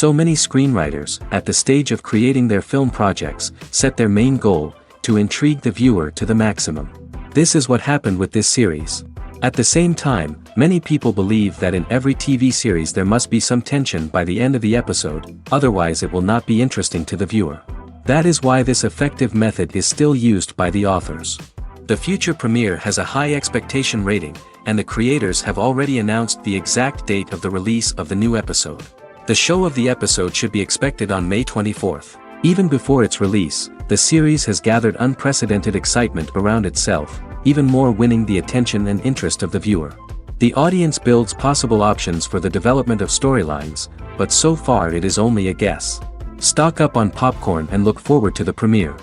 So many screenwriters, at the stage of creating their film projects, set their main goal, to intrigue the viewer to the maximum. This is what happened with this series. At the same time, many people believe that in every TV series there must be some tension by the end of the episode, otherwise it will not be interesting to the viewer. That is why this effective method is still used by the authors. The future premiere has a high expectation rating, and the creators have already announced the exact date of the release of the new episode. The show of the episode should be expected on May 24th. Even before its release, the series has gathered unprecedented excitement around itself, even more winning the attention and interest of the viewer. The audience builds possible options for the development of storylines, but so far it is only a guess. Stock up on popcorn and look forward to the premiere.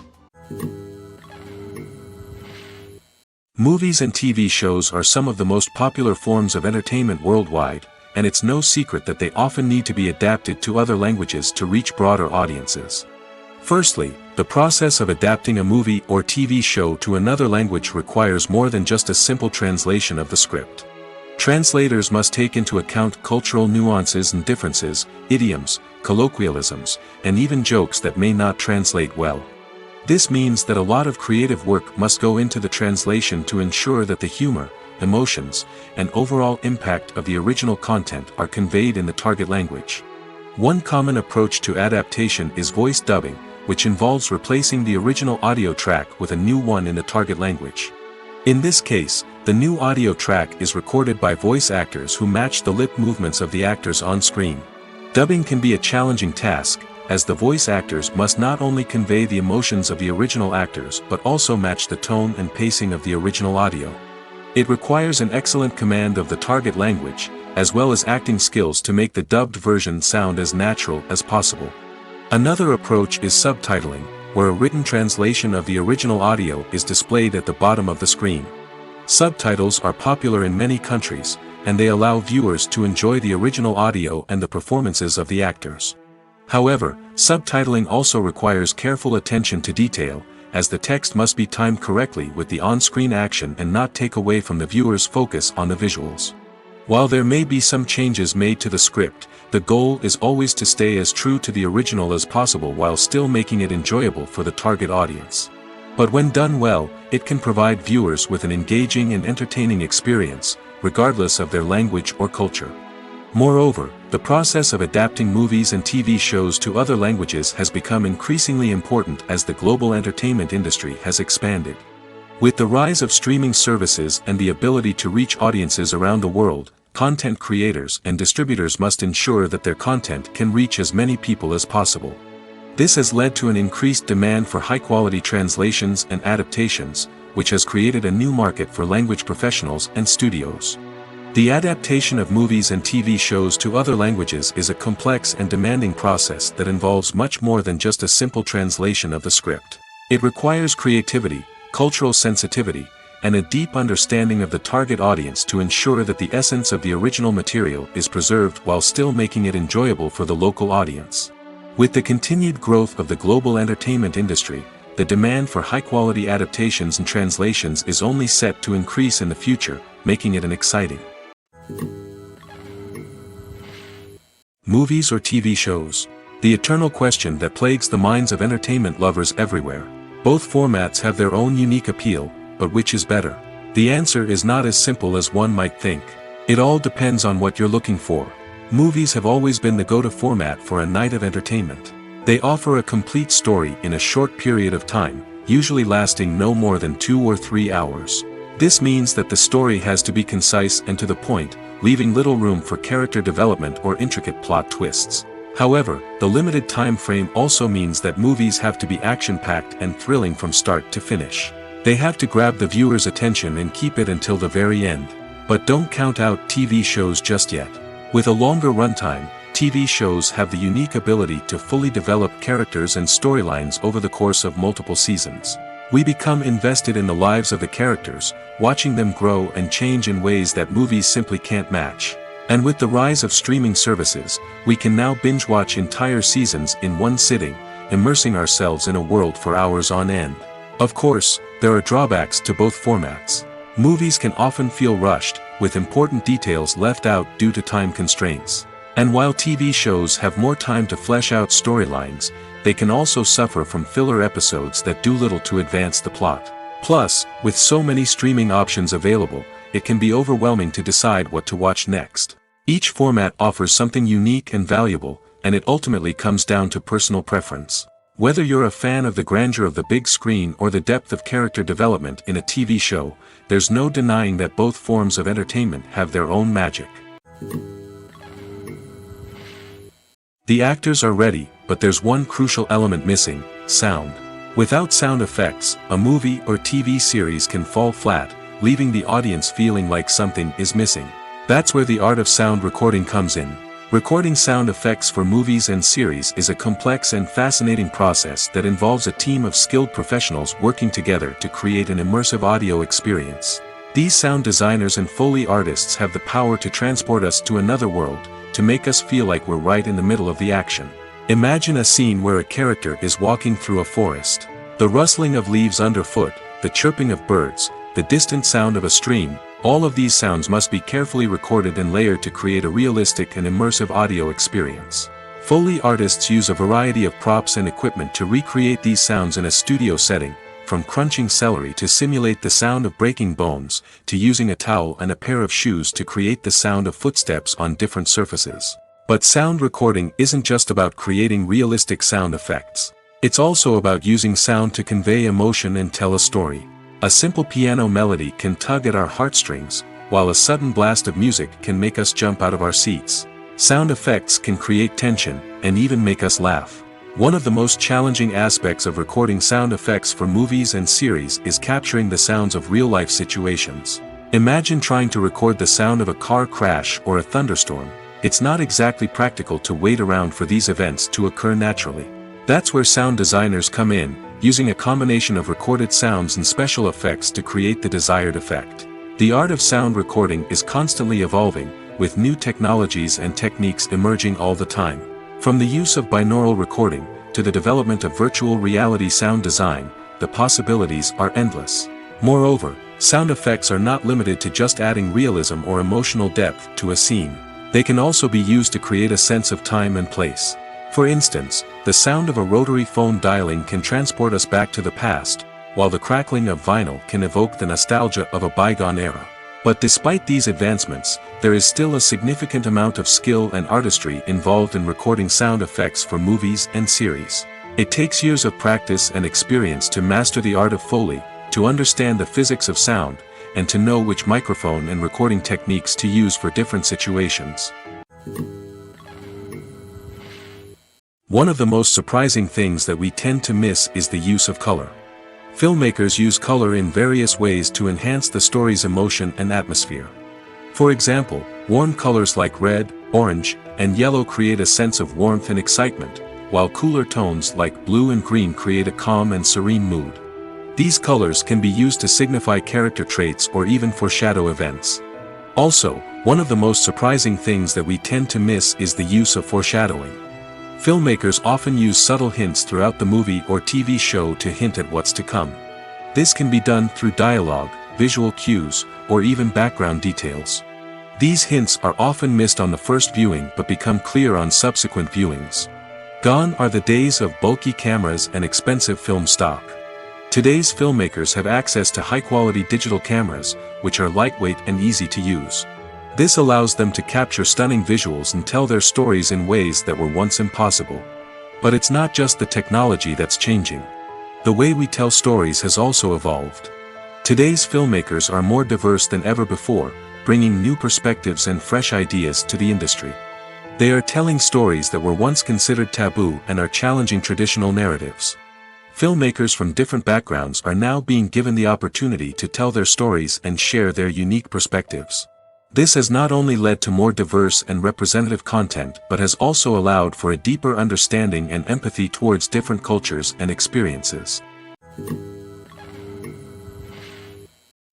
Movies and TV shows are some of the most popular forms of entertainment worldwide, and it's no secret that they often need to be adapted to other languages to reach broader audiences. Firstly, the process of adapting a movie or TV show to another language requires more than just a simple translation of the script. Translators must take into account cultural nuances and differences, idioms, colloquialisms, and even jokes that may not translate well. This means that a lot of creative work must go into the translation to ensure that the humor, emotions, and overall impact of the original content are conveyed in the target language. One common approach to adaptation is voice dubbing, which involves replacing the original audio track with a new one in the target language. In this case, the new audio track is recorded by voice actors who match the lip movements of the actors on screen. Dubbing can be a challenging task, as the voice actors must not only convey the emotions of the original actors but also match the tone and pacing of the original audio. It requires an excellent command of the target language, as well as acting skills to make the dubbed version sound as natural as possible. Another approach is subtitling, where a written translation of the original audio is displayed at the bottom of the screen. Subtitles are popular in many countries, and they allow viewers to enjoy the original audio and the performances of the actors. However, subtitling also requires careful attention to detail, as the text must be timed correctly with the on-screen action and not take away from the viewer's focus on the visuals. While there may be some changes made to the script, the goal is always to stay as true to the original as possible while still making it enjoyable for the target audience. But when done well, it can provide viewers with an engaging and entertaining experience, regardless of their language or culture. Moreover, the process of adapting movies and TV shows to other languages has become increasingly important as the global entertainment industry has expanded. With the rise of streaming services and the ability to reach audiences around the world, content creators and distributors must ensure that their content can reach as many people as possible. This has led to an increased demand for high-quality translations and adaptations, which has created a new market for language professionals and studios. The adaptation of movies and TV shows to other languages is a complex and demanding process that involves much more than just a simple translation of the script. It requires creativity, cultural sensitivity, and a deep understanding of the target audience to ensure that the essence of the original material is preserved while still making it enjoyable for the local audience. With the continued growth of the global entertainment industry, the demand for high-quality adaptations and translations is only set to increase in the future, making it an exciting. Movies or TV shows? The eternal question that plagues the minds of entertainment lovers everywhere. Both formats have their own unique appeal, but which is better? The answer is not as simple as one might think. It all depends on what you're looking for. Movies have always been the go-to format for a night of entertainment. They offer a complete story in a short period of time, usually lasting no more than 2 or 3 hours. This means that the story has to be concise and to the point, leaving little room for character development or intricate plot twists. However, the limited time frame also means that movies have to be action-packed and thrilling from start to finish. They have to grab the viewer's attention and keep it until the very end. But don't count out TV shows just yet. With a longer runtime, TV shows have the unique ability to fully develop characters and storylines over the course of multiple seasons. We become invested in the lives of the characters, watching them grow and change in ways that movies simply can't match. And with the rise of streaming services, we can now binge-watch entire seasons in one sitting, immersing ourselves in a world for hours on end. Of course, there are drawbacks to both formats. Movies can often feel rushed, with important details left out due to time constraints. And while TV shows have more time to flesh out storylines, they can also suffer from filler episodes that do little to advance the plot. Plus, with so many streaming options available, it can be overwhelming to decide what to watch next. Each format offers something unique and valuable, and it ultimately comes down to personal preference. Whether you're a fan of the grandeur of the big screen or the depth of character development in a TV show, there's no denying that both forms of entertainment have their own magic. The actors are ready, but there's one crucial element missing: sound. Without sound effects, a movie or TV series can fall flat, leaving the audience feeling like something is missing. That's where the art of sound recording comes in. Recording sound effects for movies and series is a complex and fascinating process that involves a team of skilled professionals working together to create an immersive audio experience. These sound designers and Foley artists have the power to transport us to another world, to make us feel like we're right in the middle of the action. Imagine a scene where a character is walking through a forest. The rustling of leaves underfoot, the chirping of birds, the distant sound of a stream, all of these sounds must be carefully recorded and layered to create a realistic and immersive audio experience. Foley artists use a variety of props and equipment to recreate these sounds in a studio setting, from crunching celery to simulate the sound of breaking bones, to using a towel and a pair of shoes to create the sound of footsteps on different surfaces. But sound recording isn't just about creating realistic sound effects. It's also about using sound to convey emotion and tell a story. A simple piano melody can tug at our heartstrings, while a sudden blast of music can make us jump out of our seats. Sound effects can create tension, and even make us laugh. One of the most challenging aspects of recording sound effects for movies and series is capturing the sounds of real-life situations. Imagine trying to record the sound of a car crash or a thunderstorm. It's not exactly practical to wait around for these events to occur naturally. That's where sound designers come in, using a combination of recorded sounds and special effects to create the desired effect. The art of sound recording is constantly evolving, with new technologies and techniques emerging all the time. From the use of binaural recording, to the development of virtual reality sound design, the possibilities are endless. Moreover, sound effects are not limited to just adding realism or emotional depth to a scene. They can also be used to create a sense of time and place. For instance, the sound of a rotary phone dialing can transport us back to the past, while the crackling of vinyl can evoke the nostalgia of a bygone era. But despite these advancements, there is still a significant amount of skill and artistry involved in recording sound effects for movies and series. It takes years of practice and experience to master the art of Foley, to understand the physics of sound, and to know which microphone and recording techniques to use for different situations. One of the most surprising things that we tend to miss is the use of color. Filmmakers use color in various ways to enhance the story's emotion and atmosphere. For example, warm colors like red, orange, and yellow create a sense of warmth and excitement, while cooler tones like blue and green create a calm and serene mood. These colors can be used to signify character traits or even foreshadow events. Also, one of the most surprising things that we tend to miss is the use of foreshadowing. Filmmakers often use subtle hints throughout the movie or TV show to hint at what's to come. This can be done through dialogue, visual cues, or even background details. These hints are often missed on the first viewing but become clear on subsequent viewings. Gone are the days of bulky cameras and expensive film stock. Today's filmmakers have access to high-quality digital cameras, which are lightweight and easy to use. This allows them to capture stunning visuals and tell their stories in ways that were once impossible. But it's not just the technology that's changing. The way we tell stories has also evolved. Today's filmmakers are more diverse than ever before, bringing new perspectives and fresh ideas to the industry. They are telling stories that were once considered taboo and are challenging traditional narratives. Filmmakers from different backgrounds are now being given the opportunity to tell their stories and share their unique perspectives. This has not only led to more diverse and representative content but has also allowed for a deeper understanding and empathy towards different cultures and experiences.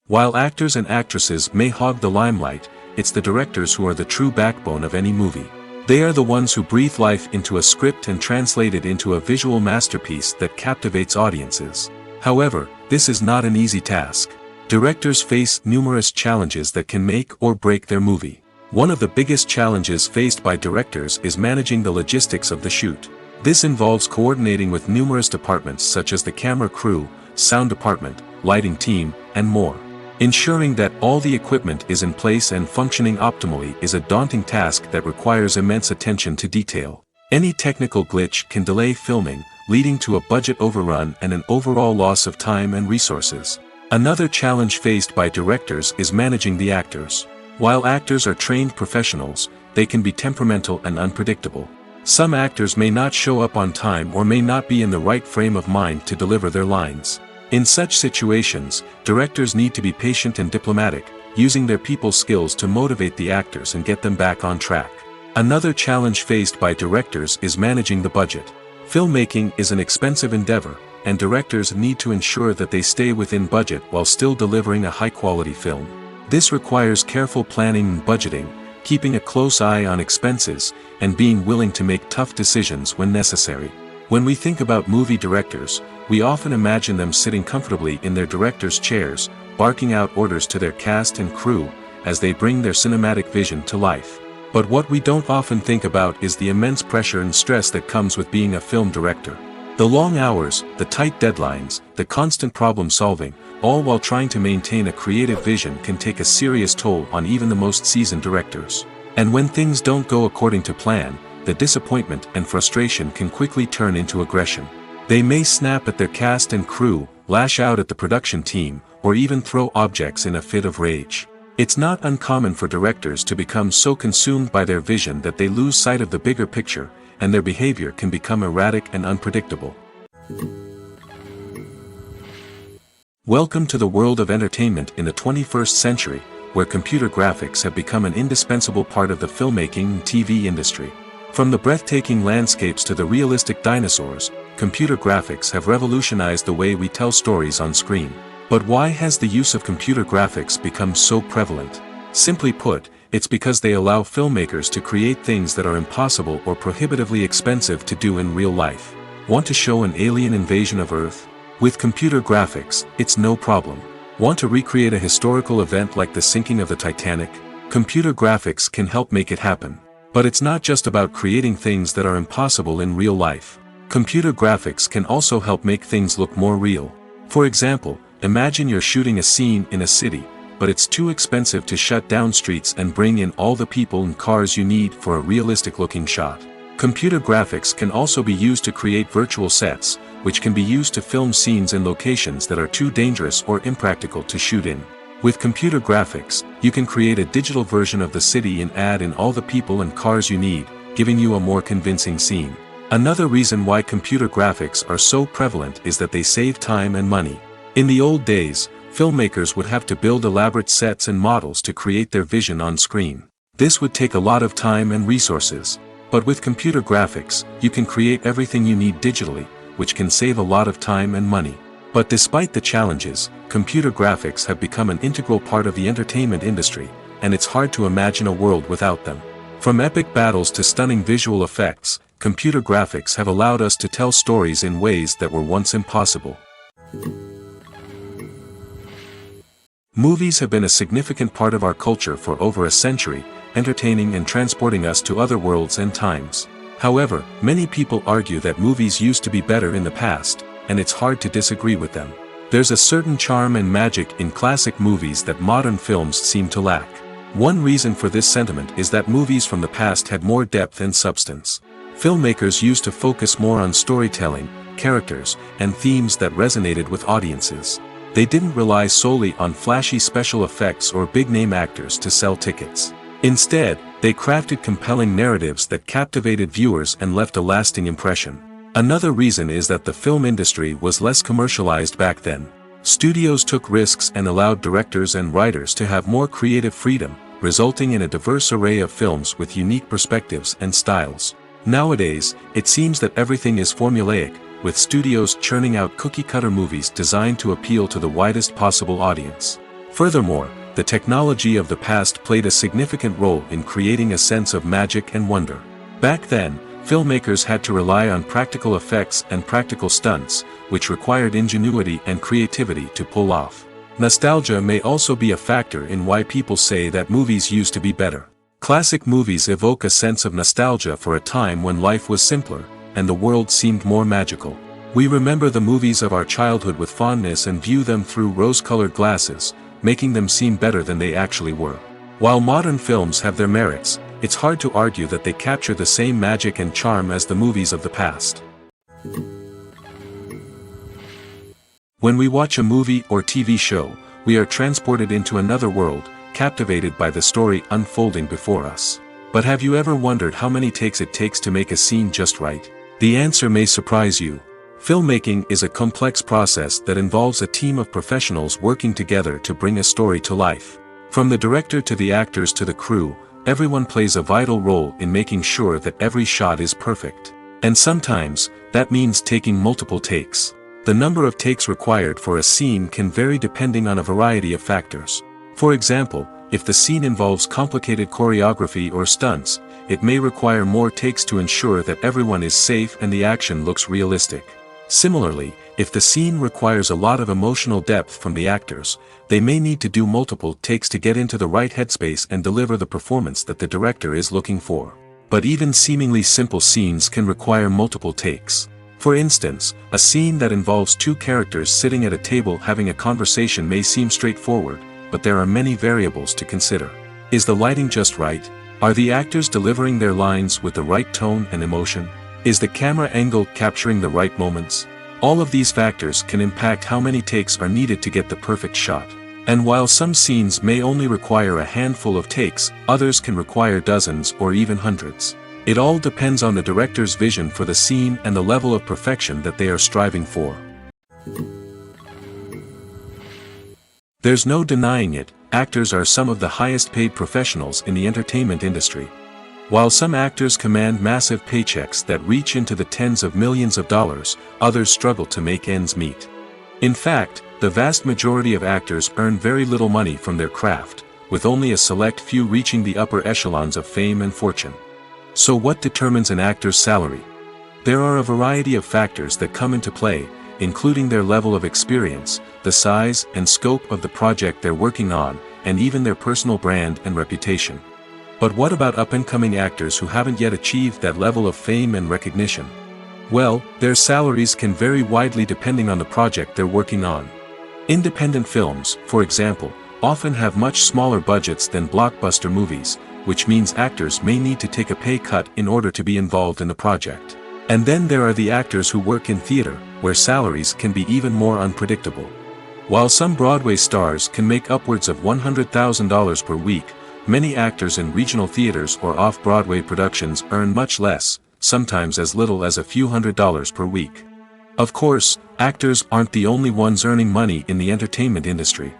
While actors and actresses may hog the limelight, it's the directors who are the true backbone of any movie. They are the ones who breathe life into a script and translate it into a visual masterpiece that captivates audiences. However, this is not an easy task. Directors face numerous challenges that can make or break their movie. One of the biggest challenges faced by directors is managing the logistics of the shoot. This involves coordinating with numerous departments such as the camera crew, sound department, lighting team, and more. Ensuring that all the equipment is in place and functioning optimally is a daunting task that requires immense attention to detail. Any technical glitch can delay filming, leading to a budget overrun and an overall loss of time and resources. Another challenge faced by directors is managing the actors. While actors are trained professionals, they can be temperamental and unpredictable. Some actors may not show up on time or may not be in the right frame of mind to deliver their lines. In such situations, directors need to be patient and diplomatic, using their people skills to motivate the actors and get them back on track. Another challenge faced by directors is managing the budget. Filmmaking is an expensive endeavor, and directors need to ensure that they stay within budget while still delivering a high-quality film. This requires careful planning and budgeting, keeping a close eye on expenses, and being willing to make tough decisions when necessary. When we think about movie directors, we often imagine them sitting comfortably in their director's chairs, barking out orders to their cast and crew, as they bring their cinematic vision to life. But what we don't often think about is the immense pressure and stress that comes with being a film director. The long hours, the tight deadlines, the constant problem solving, all while trying to maintain a creative vision can take a serious toll on even the most seasoned directors. And when things don't go according to plan, the disappointment and frustration can quickly turn into aggression. They may snap at their cast and crew, lash out at the production team, or even throw objects in a fit of rage. It's not uncommon for directors to become so consumed by their vision that they lose sight of the bigger picture, and their behavior can become erratic and unpredictable. Welcome to the world of entertainment in the 21st century, where computer graphics have become an indispensable part of the filmmaking and TV industry. From the breathtaking landscapes to the realistic dinosaurs, computer graphics have revolutionized the way we tell stories on screen. But why has the use of computer graphics become so prevalent? Simply put, it's because they allow filmmakers to create things that are impossible or prohibitively expensive to do in real life. Want to show an alien invasion of Earth? With computer graphics, it's no problem. Want to recreate a historical event like the sinking of the Titanic? Computer graphics can help make it happen. But it's not just about creating things that are impossible in real life. Computer graphics can also help make things look more real. For example, imagine you're shooting a scene in a city, but it's too expensive to shut down streets and bring in all the people and cars you need for a realistic-looking shot. Computer graphics can also be used to create virtual sets, which can be used to film scenes in locations that are too dangerous or impractical to shoot in. With computer graphics, you can create a digital version of the city and add in all the people and cars you need, giving you a more convincing scene. Another reason why computer graphics are so prevalent is that they save time and money. In the old days, filmmakers would have to build elaborate sets and models to create their vision on screen. This would take a lot of time and resources. But with computer graphics, you can create everything you need digitally, which can save a lot of time and money. But despite the challenges, computer graphics have become an integral part of the entertainment industry, and it's hard to imagine a world without them. From epic battles to stunning visual effects, computer graphics have allowed us to tell stories in ways that were once impossible. Movies have been a significant part of our culture for over a century, entertaining and transporting us to other worlds and times. However, many people argue that movies used to be better in the past, and it's hard to disagree with them. There's a certain charm and magic in classic movies that modern films seem to lack. One reason for this sentiment is that movies from the past had more depth and substance. Filmmakers used to focus more on storytelling, characters, and themes that resonated with audiences. They didn't rely solely on flashy special effects or big-name actors to sell tickets. Instead, they crafted compelling narratives that captivated viewers and left a lasting impression. Another reason is that the film industry was less commercialized back then. Studios took risks and allowed directors and writers to have more creative freedom, resulting in a diverse array of films with unique perspectives and styles. Nowadays, it seems that everything is formulaic, with studios churning out cookie-cutter movies designed to appeal to the widest possible audience. Furthermore, the technology of the past played a significant role in creating a sense of magic and wonder. Back then, filmmakers had to rely on practical effects and practical stunts, which required ingenuity and creativity to pull off. Nostalgia may also be a factor in why people say that movies used to be better. Classic movies evoke a sense of nostalgia for a time when life was simpler, and the world seemed more magical. We remember the movies of our childhood with fondness and view them through rose-colored glasses, making them seem better than they actually were. While modern films have their merits, it's hard to argue that they capture the same magic and charm as the movies of the past. When we watch a movie or TV show, we are transported into another world, captivated by the story unfolding before us. But have you ever wondered how many takes it takes to make a scene just right? The answer may surprise you. Filmmaking is a complex process that involves a team of professionals working together to bring a story to life. From the director to the actors to the crew, everyone plays a vital role in making sure that every shot is perfect. And sometimes, that means taking multiple takes. The number of takes required for a scene can vary depending on a variety of factors. For example, if the scene involves complicated choreography or stunts, it may require more takes to ensure that everyone is safe and the action looks realistic. Similarly, if the scene requires a lot of emotional depth from the actors, they may need to do multiple takes to get into the right headspace and deliver the performance that the director is looking for. But even seemingly simple scenes can require multiple takes. For instance, a scene that involves two characters sitting at a table having a conversation may seem straightforward, but there are many variables to consider. Is the lighting just right? Are the actors delivering their lines with the right tone and emotion? Is the camera angle capturing the right moments? All of these factors can impact how many takes are needed to get the perfect shot. And while some scenes may only require a handful of takes, others can require dozens or even hundreds. It all depends on the director's vision for the scene and the level of perfection that they are striving for. There's no denying it, actors are some of the highest paid professionals in the entertainment industry. While some actors command massive paychecks that reach into the tens of millions of dollars, others struggle to make ends meet. In fact, the vast majority of actors earn very little money from their craft, with only a select few reaching the upper echelons of fame and fortune. So what determines an actor's salary? There are a variety of factors that come into play, including their level of experience, the size and scope of the project they're working on, and even their personal brand and reputation. But what about up-and-coming actors who haven't yet achieved that level of fame and recognition? Well, their salaries can vary widely depending on the project they're working on. Independent films, for example, often have much smaller budgets than blockbuster movies, which means actors may need to take a pay cut in order to be involved in the project. And then there are the actors who work in theater, where salaries can be even more unpredictable. While some Broadway stars can make upwards of $100,000 per week, many actors in regional theaters or off-Broadway productions earn much less, sometimes as little as a few $100s per week. Of course, actors aren't the only ones earning money in the entertainment industry.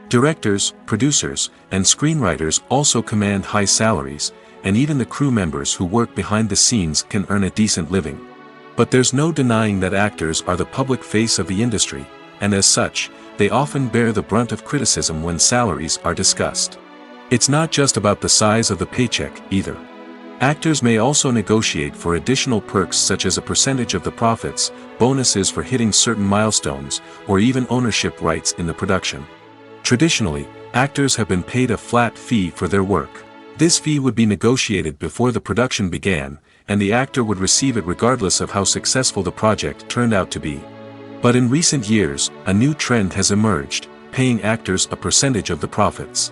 Directors, producers, and screenwriters also command high salaries, and even the crew members who work behind the scenes can earn a decent living. But there's no denying that actors are the public face of the industry, and as such, they often bear the brunt of criticism when salaries are discussed. It's not just about the size of the paycheck, either. Actors may also negotiate for additional perks such as a percentage of the profits, bonuses for hitting certain milestones, or even ownership rights in the production. Traditionally, actors have been paid a flat fee for their work. This fee would be negotiated before the production began, and the actor would receive it regardless of how successful the project turned out to be. But in recent years, a new trend has emerged, paying actors a percentage of the profits.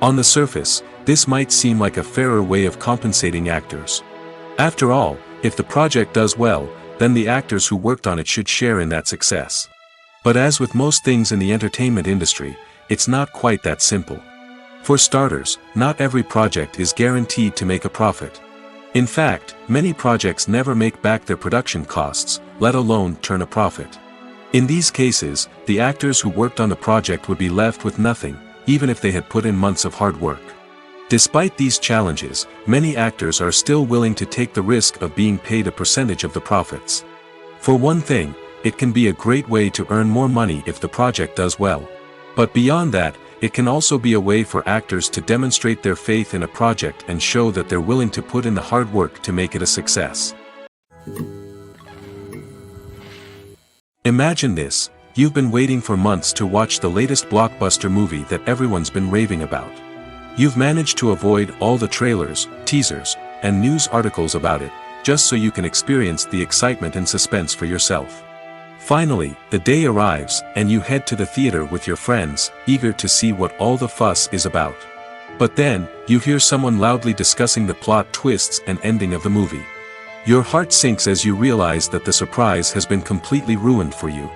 On the surface, this might seem like a fairer way of compensating actors. After all, if the project does well, then the actors who worked on it should share in that success. But as with most things in the entertainment industry, it's not quite that simple. For starters, not every project is guaranteed to make a profit. In fact, many projects never make back their production costs, let alone turn a profit. In these cases, the actors who worked on the project would be left with nothing, even if they had put in months of hard work. Despite these challenges, many actors are still willing to take the risk of being paid a percentage of the profits. For one thing, it can be a great way to earn more money if the project does well. But beyond that, it can also be a way for actors to demonstrate their faith in a project and show that they're willing to put in the hard work to make it a success. Imagine this. You've been waiting for months to watch the latest blockbuster movie that everyone's been raving about. You've managed to avoid all the trailers, teasers, and news articles about it, just so you can experience the excitement and suspense for yourself. Finally, the day arrives, and you head to the theater with your friends, eager to see what all the fuss is about. But then, you hear someone loudly discussing the plot twists and ending of the movie. Your heart sinks as you realize that the surprise has been completely ruined for you.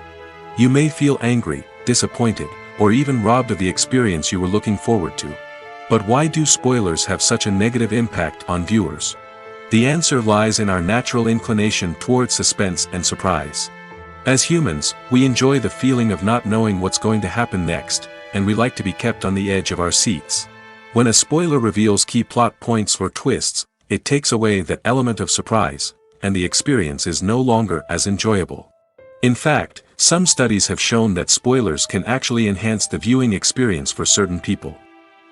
You may feel angry, disappointed, or even robbed of the experience you were looking forward to. But why do spoilers have such a negative impact on viewers? The answer lies in our natural inclination towards suspense and surprise. As humans, we enjoy the feeling of not knowing what's going to happen next, and we like to be kept on the edge of our seats. When a spoiler reveals key plot points or twists, it takes away that element of surprise, and the experience is no longer as enjoyable. In fact, some studies have shown that spoilers can actually enhance the viewing experience for certain people.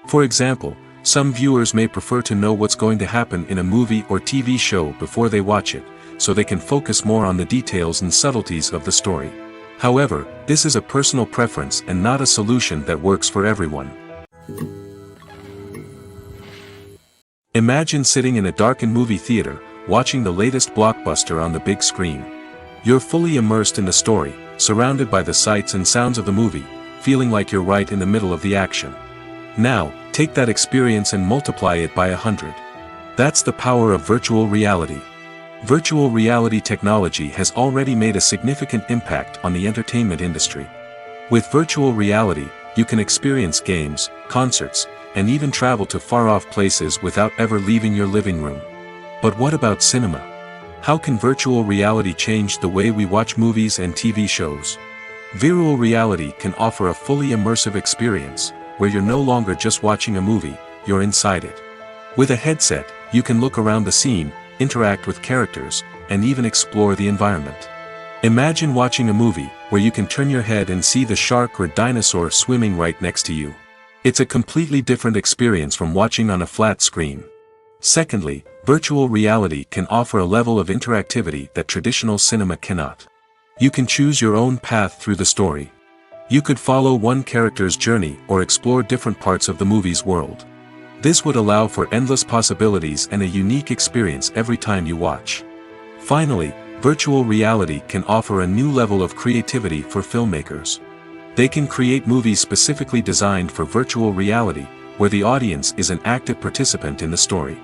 For example, some viewers may prefer to know what's going to happen in a movie or TV show before they watch it, so they can focus more on the details and subtleties of the story. However, this is a personal preference and not a solution that works for everyone. Imagine sitting in a darkened movie theater, watching the latest blockbuster on the big screen. You're fully immersed in the story, surrounded by the sights and sounds of the movie, feeling like you're right in the middle of the action. Now, take that experience and multiply it by 100. That's the power of virtual reality. Virtual reality technology has already made a significant impact on the entertainment industry. With virtual reality, you can experience games, concerts, and even travel to far-off places without ever leaving your living room. But what about cinema? How can virtual reality change the way we watch movies and TV shows? Virtual reality can offer a fully immersive experience, where you're no longer just watching a movie, you're inside it. With a headset, you can look around the scene, interact with characters, and even explore the environment. Imagine watching a movie, where you can turn your head and see the shark or dinosaur swimming right next to you. It's a completely different experience from watching on a flat screen. Secondly, virtual reality can offer a level of interactivity that traditional cinema cannot. You can choose your own path through the story. You could follow one character's journey or explore different parts of the movie's world. This would allow for endless possibilities and a unique experience every time you watch. Finally, virtual reality can offer a new level of creativity for filmmakers. They can create movies specifically designed for virtual reality, where the audience is an active participant in the story.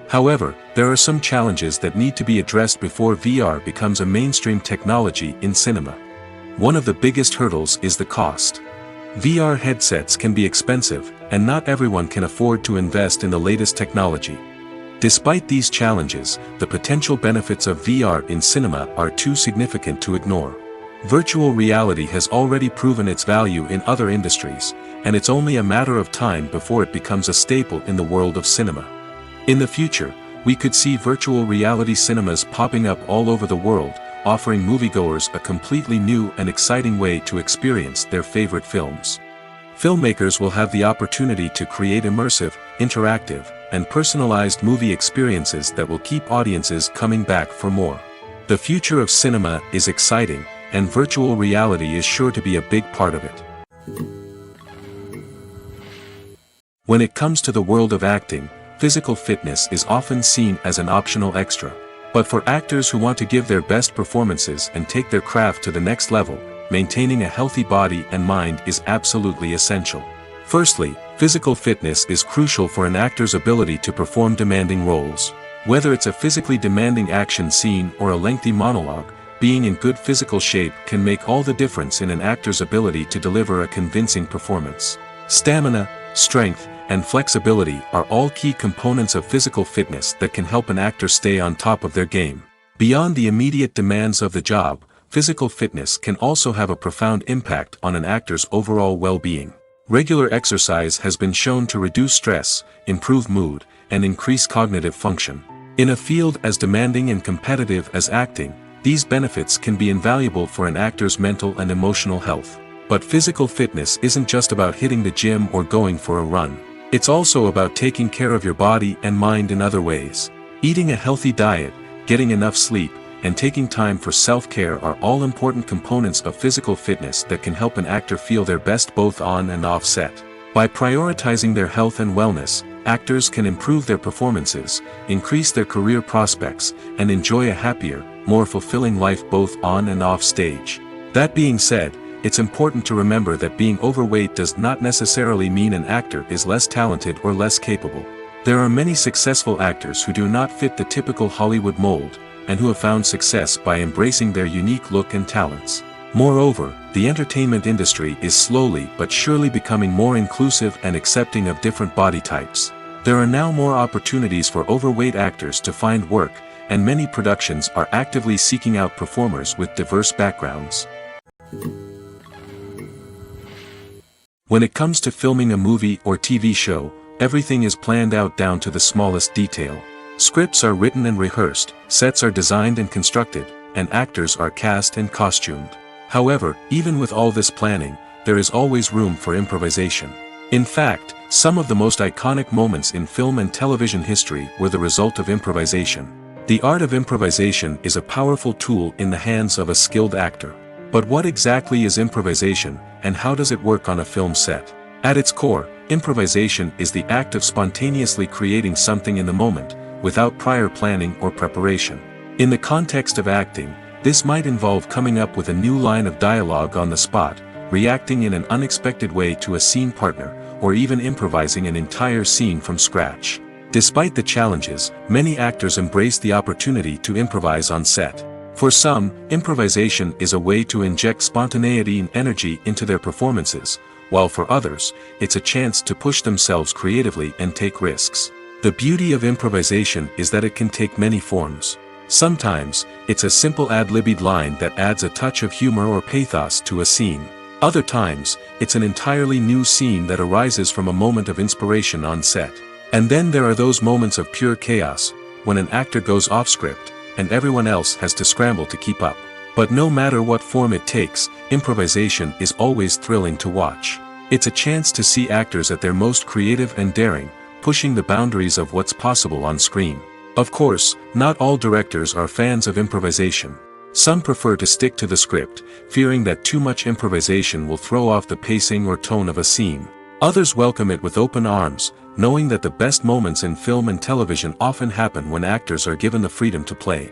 However, there are some challenges that need to be addressed before VR becomes a mainstream technology in cinema. One of the biggest hurdles is the cost. VR headsets can be expensive, and not everyone can afford to invest in the latest technology. Despite these challenges, the potential benefits of VR in cinema are too significant to ignore. Virtual reality has already proven its value in other industries, and it's only a matter of time before it becomes a staple in the world of cinema. In the future, we could see virtual reality cinemas popping up all over the world, offering moviegoers a completely new and exciting way to experience their favorite films. Filmmakers will have the opportunity to create immersive, interactive, and personalized movie experiences that will keep audiences coming back for more. The future of cinema is exciting, and virtual reality is sure to be a big part of it. When it comes to the world of acting, physical fitness is often seen as an optional extra. But for actors who want to give their best performances and take their craft to the next level, maintaining a healthy body and mind is absolutely essential. Firstly, physical fitness is crucial for an actor's ability to perform demanding roles. Whether it's a physically demanding action scene or a lengthy monologue, being in good physical shape can make all the difference in an actor's ability to deliver a convincing performance. Stamina, strength, and flexibility are all key components of physical fitness that can help an actor stay on top of their game. Beyond the immediate demands of the job, physical fitness can also have a profound impact on an actor's overall well-being. Regular exercise has been shown to reduce stress, improve mood, and increase cognitive function. In a field as demanding and competitive as acting, these benefits can be invaluable for an actor's mental and emotional health. But physical fitness isn't just about hitting the gym or going for a run. It's also about taking care of your body and mind in other ways. Eating a healthy diet, getting enough sleep, and taking time for self-care are all important components of physical fitness that can help an actor feel their best both on and off set. By prioritizing their health and wellness, actors can improve their performances, increase their career prospects, and enjoy a happier, more fulfilling life both on and off stage. That being said, it's important to remember that being overweight does not necessarily mean an actor is less talented or less capable. There are many successful actors who do not fit the typical Hollywood mold, and who have found success by embracing their unique look and talents. Moreover, the entertainment industry is slowly but surely becoming more inclusive and accepting of different body types. There are now more opportunities for overweight actors to find work, and many productions are actively seeking out performers with diverse backgrounds. When it comes to filming a movie or TV show, everything is planned out down to the smallest detail. Scripts are written and rehearsed, sets are designed and constructed, and actors are cast and costumed. However, even with all this planning, there is always room for improvisation. In fact, some of the most iconic moments in film and television history were the result of improvisation. The art of improvisation is a powerful tool in the hands of a skilled actor. But what exactly is improvisation, and how does it work on a film set? At its core, improvisation is the act of spontaneously creating something in the moment, without prior planning or preparation. In the context of acting, this might involve coming up with a new line of dialogue on the spot, reacting in an unexpected way to a scene partner, or even improvising an entire scene from scratch. Despite the challenges, many actors embrace the opportunity to improvise on set. For some, improvisation is a way to inject spontaneity and energy into their performances, while for others, it's a chance to push themselves creatively and take risks. The beauty of improvisation is that it can take many forms. Sometimes, it's a simple ad-libbed line that adds a touch of humor or pathos to a scene. Other times, it's an entirely new scene that arises from a moment of inspiration on set. And then there are those moments of pure chaos, when an actor goes off script, and everyone else has to scramble to keep up. But no matter what form it takes, improvisation is always thrilling to watch. It's a chance to see actors at their most creative and daring, pushing the boundaries of what's possible on screen. Of course, not all directors are fans of improvisation. Some prefer to stick to the script, fearing that too much improvisation will throw off the pacing or tone of a scene. Others welcome it with open arms, knowing that the best moments in film and television often happen when actors are given the freedom to play.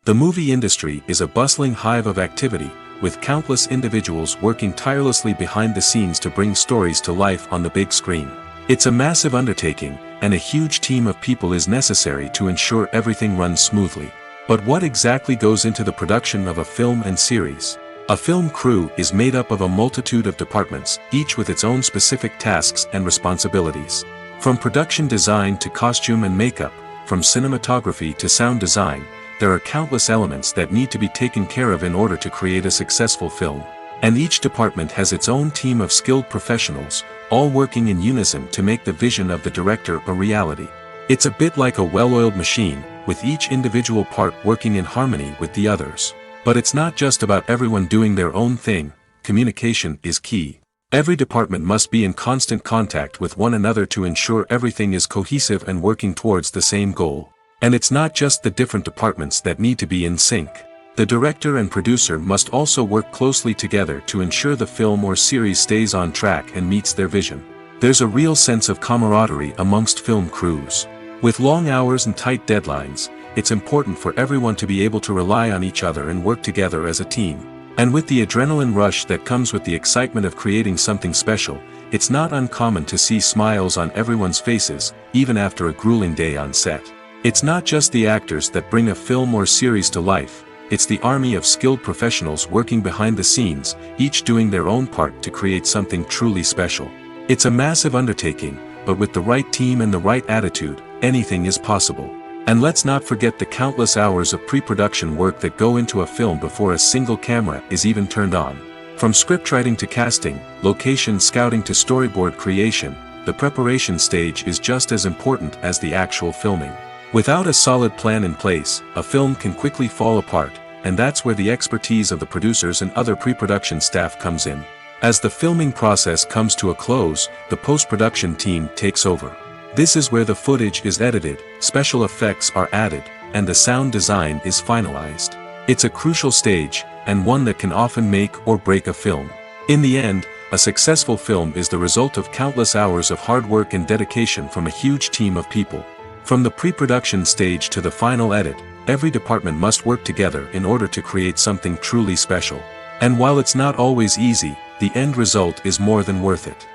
The movie industry is a bustling hive of activity, with countless individuals working tirelessly behind the scenes to bring stories to life on the big screen. It's a massive undertaking, and a huge team of people is necessary to ensure everything runs smoothly. But what exactly goes into the production of a film and series? A film crew is made up of a multitude of departments, each with its own specific tasks and responsibilities. From production design to costume and makeup, from cinematography to sound design, there are countless elements that need to be taken care of in order to create a successful film. And each department has its own team of skilled professionals, all working in unison to make the vision of the director a reality. It's a bit like a well-oiled machine, with each individual part working in harmony with the others. But it's not just about everyone doing their own thing. Communication is key. Every department must be in constant contact with one another to ensure everything is cohesive and working towards the same goal. And it's not just the different departments that need to be in sync. The director and producer must also work closely together to ensure the film or series stays on track and meets their vision. There's a real sense of camaraderie amongst film crews. With long hours and tight deadlines, it's important for everyone to be able to rely on each other and work together as a team. And with the adrenaline rush that comes with the excitement of creating something special, it's not uncommon to see smiles on everyone's faces, even after a grueling day on set. It's not just the actors that bring a film or series to life. It's the army of skilled professionals working behind the scenes, each doing their own part to create something truly special. It's a massive undertaking, but with the right team and the right attitude, anything is possible. And let's not forget the countless hours of pre-production work that go into a film before a single camera is even turned on. From scriptwriting to casting, location scouting to storyboard creation, the preparation stage is just as important as the actual filming. Without a solid plan in place, a film can quickly fall apart, and that's where the expertise of the producers and other pre-production staff comes in. As the filming process comes to a close, the post-production team takes over. This is where the footage is edited, special effects are added, and the sound design is finalized. It's a crucial stage, and one that can often make or break a film. In the end, a successful film is the result of countless hours of hard work and dedication from a huge team of people. From the pre-production stage to the final edit, every department must work together in order to create something truly special. And while it's not always easy, the end result is more than worth it.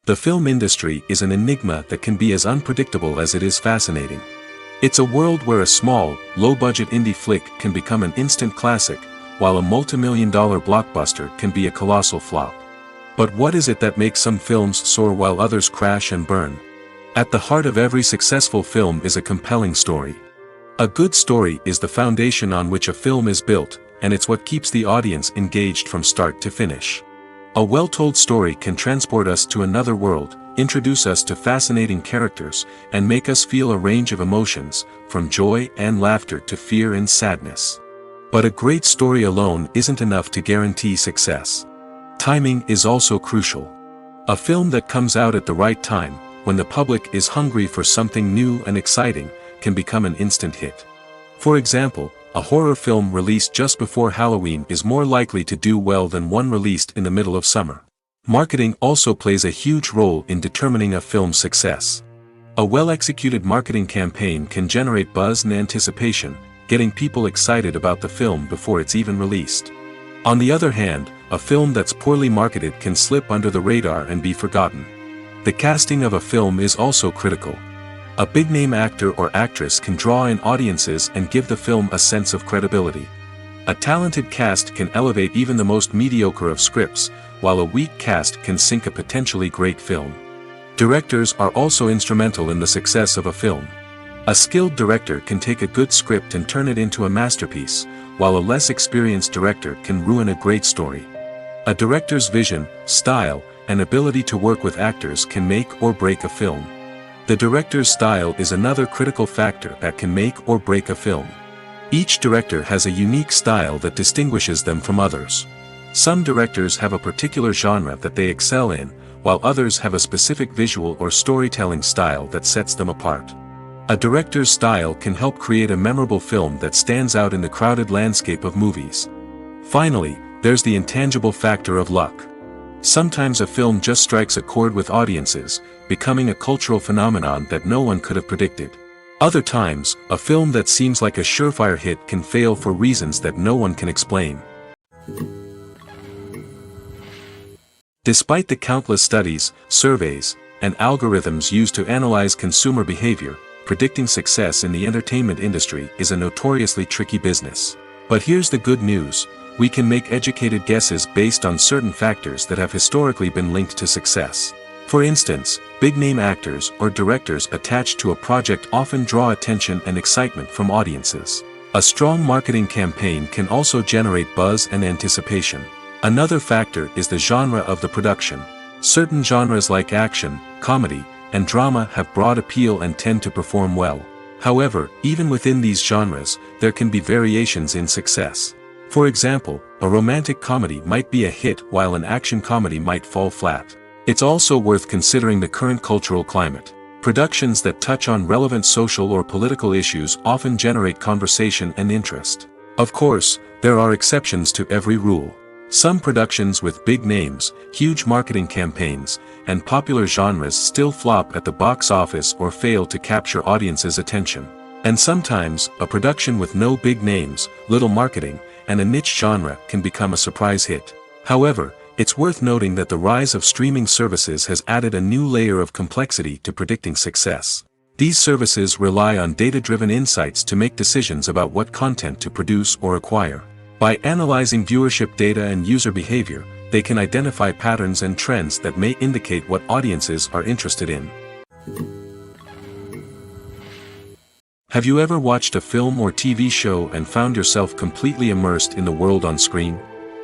The film industry is an enigma that can be as unpredictable as it is fascinating. It's a world where a small, low-budget indie flick can become an instant classic, while a multi-million-dollar blockbuster can be a colossal flop. But what is it that makes some films soar while others crash and burn? At the heart of every successful film is a compelling story. A good story is the foundation on which a film is built, and it's what keeps the audience engaged from start to finish. A well-told story can transport us to another world, introduce us to fascinating characters, and make us feel a range of emotions, from joy and laughter to fear and sadness. But a great story alone isn't enough to guarantee success. Timing is also crucial. A film that comes out at the right time, when the public is hungry for something new and exciting, can become an instant hit. For example, a horror film released just before Halloween is more likely to do well than one released in the middle of summer. Marketing also plays a huge role in determining a film's success. A well-executed marketing campaign can generate buzz and anticipation, getting people excited about the film before it's even released. On the other hand, a film that's poorly marketed can slip under the radar and be forgotten. The casting of a film is also critical. A big-name actor or actress can draw in audiences and give the film a sense of credibility. A talented cast can elevate even the most mediocre of scripts, while a weak cast can sink a potentially great film. Directors are also instrumental in the success of a film. A skilled director can take a good script and turn it into a masterpiece, while a less experienced director can ruin a great story. A director's vision, style, and ability to work with actors can make or break a film. The director's style is another critical factor that can make or break a film. Each director has a unique style that distinguishes them from others. Some directors have a particular genre that they excel in, while others have a specific visual or storytelling style that sets them apart. A director's style can help create a memorable film that stands out in the crowded landscape of movies. Finally, there's the intangible factor of luck. Sometimes a film just strikes a chord with audiences, becoming a cultural phenomenon that no one could have predicted. Other times, a film that seems like a surefire hit can fail for reasons that no one can explain. Despite the countless studies, surveys, and algorithms used to analyze consumer behavior, predicting success in the entertainment industry is a notoriously tricky business. But here's the good news: we can make educated guesses based on certain factors that have historically been linked to success. For instance, big-name actors or directors attached to a project often draw attention and excitement from audiences. A strong marketing campaign can also generate buzz and anticipation. Another factor is the genre of the production. Certain genres like action, comedy, and drama have broad appeal and tend to perform well. However, even within these genres, there can be variations in success. For example, a romantic comedy might be a hit while an action comedy might fall flat. It's also worth considering the current cultural climate. Productions that touch on relevant social or political issues often generate conversation and interest. Of course, there are exceptions to every rule. Some productions with big names, huge marketing campaigns, and popular genres still flop at the box office or fail to capture audiences' attention. And sometimes, a production with no big names, little marketing, and a niche genre can become a surprise hit. However, it's worth noting that the rise of streaming services has added a new layer of complexity to predicting success. These services rely on data-driven insights to make decisions about what content to produce or acquire. By analyzing viewership data and user behavior, they can identify patterns and trends that may indicate what audiences are interested in. Have you ever watched a film or TV show and found yourself completely immersed in the world on screen?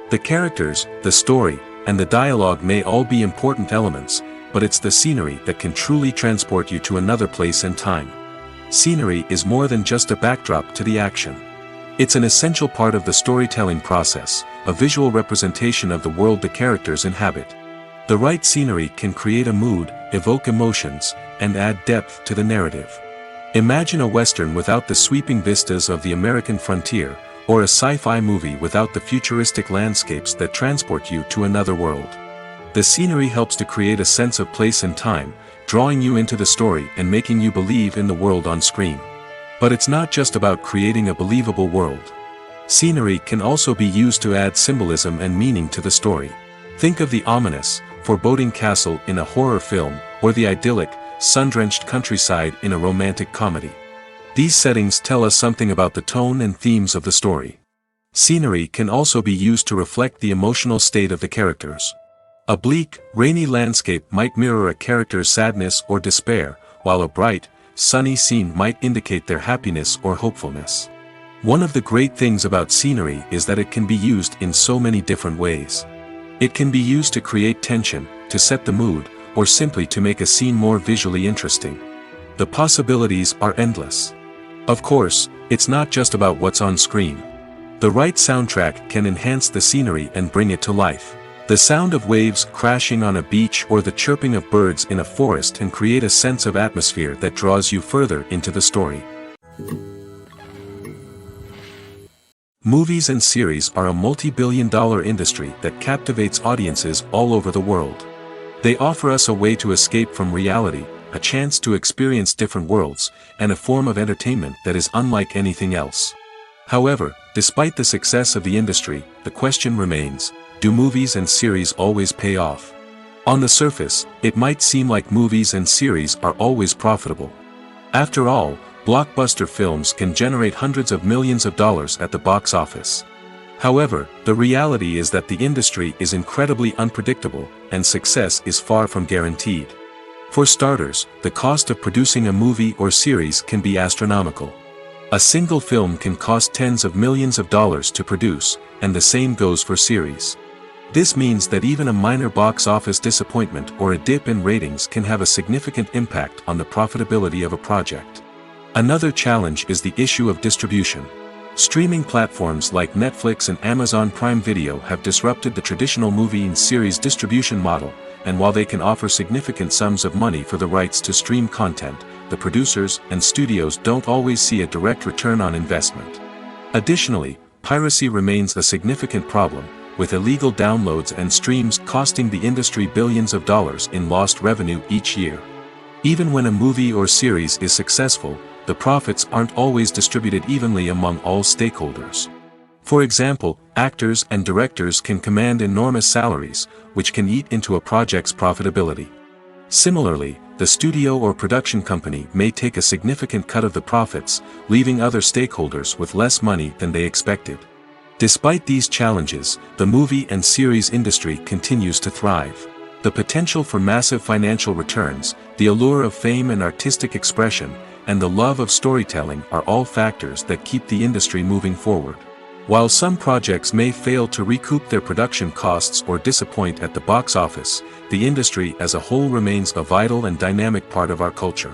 The characters, the story, and the dialogue may all be important elements, but it's the scenery that can truly transport you to another place and time. Scenery is more than just a backdrop to the action. It's an essential part of the storytelling process, a visual representation of the world the characters inhabit. The right scenery can create a mood, evoke emotions, and add depth to the narrative. Imagine a Western without the sweeping vistas of the American frontier, or a sci-fi movie without the futuristic landscapes that transport you to another world. The scenery helps to create a sense of place and time, drawing you into the story and making you believe in the world on screen. But it's not just about creating a believable world. Scenery can also be used to add symbolism and meaning to the story. Think of the ominous, foreboding castle in a horror film, or the idyllic, sun-drenched countryside in a romantic comedy. These settings tell us something about the tone and themes of the story. Scenery can also be used to reflect the emotional state of the characters. A bleak, rainy landscape might mirror a character's sadness or despair, while a bright, sunny scene might indicate their happiness or hopefulness. One of the great things about scenery is that it can be used in so many different ways. It can be used to create tension, to set the mood, or simply to make a scene more visually interesting. The possibilities are endless. Of course, it's not just about what's on screen. The right soundtrack can enhance the scenery and bring it to life. The sound of waves crashing on a beach or the chirping of birds in a forest can create a sense of atmosphere that draws you further into the story. Movies and series are a multi-billion-dollar industry that captivates audiences all over the world. They offer us a way to escape from reality, a chance to experience different worlds, and a form of entertainment that is unlike anything else. However, despite the success of the industry, the question remains, do movies and series always pay off? On the surface, it might seem like movies and series are always profitable. After all, blockbuster films can generate hundreds of millions of dollars at the box office. However, the reality is that the industry is incredibly unpredictable, and success is far from guaranteed. For starters, the cost of producing a movie or series can be astronomical. A single film can cost tens of millions of dollars to produce, and the same goes for series. This means that even a minor box office disappointment or a dip in ratings can have a significant impact on the profitability of a project. Another challenge is the issue of distribution. Streaming platforms like Netflix and Amazon Prime Video have disrupted the traditional movie and series distribution model, and while they can offer significant sums of money for the rights to stream content, the producers and studios don't always see a direct return on investment. Additionally, piracy remains a significant problem, with illegal downloads and streams costing the industry billions of dollars in lost revenue each year. Even when a movie or series is successful, the profits aren't always distributed evenly among all stakeholders. For example, actors and directors can command enormous salaries, which can eat into a project's profitability. Similarly, the studio or production company may take a significant cut of the profits, leaving other stakeholders with less money than they expected. Despite these challenges, the movie and series industry continues to thrive. The potential for massive financial returns, the allure of fame and artistic expression, and the love of storytelling are all factors that keep the industry moving forward. While some projects may fail to recoup their production costs or disappoint at the box office, the industry as a whole remains a vital and dynamic part of our culture.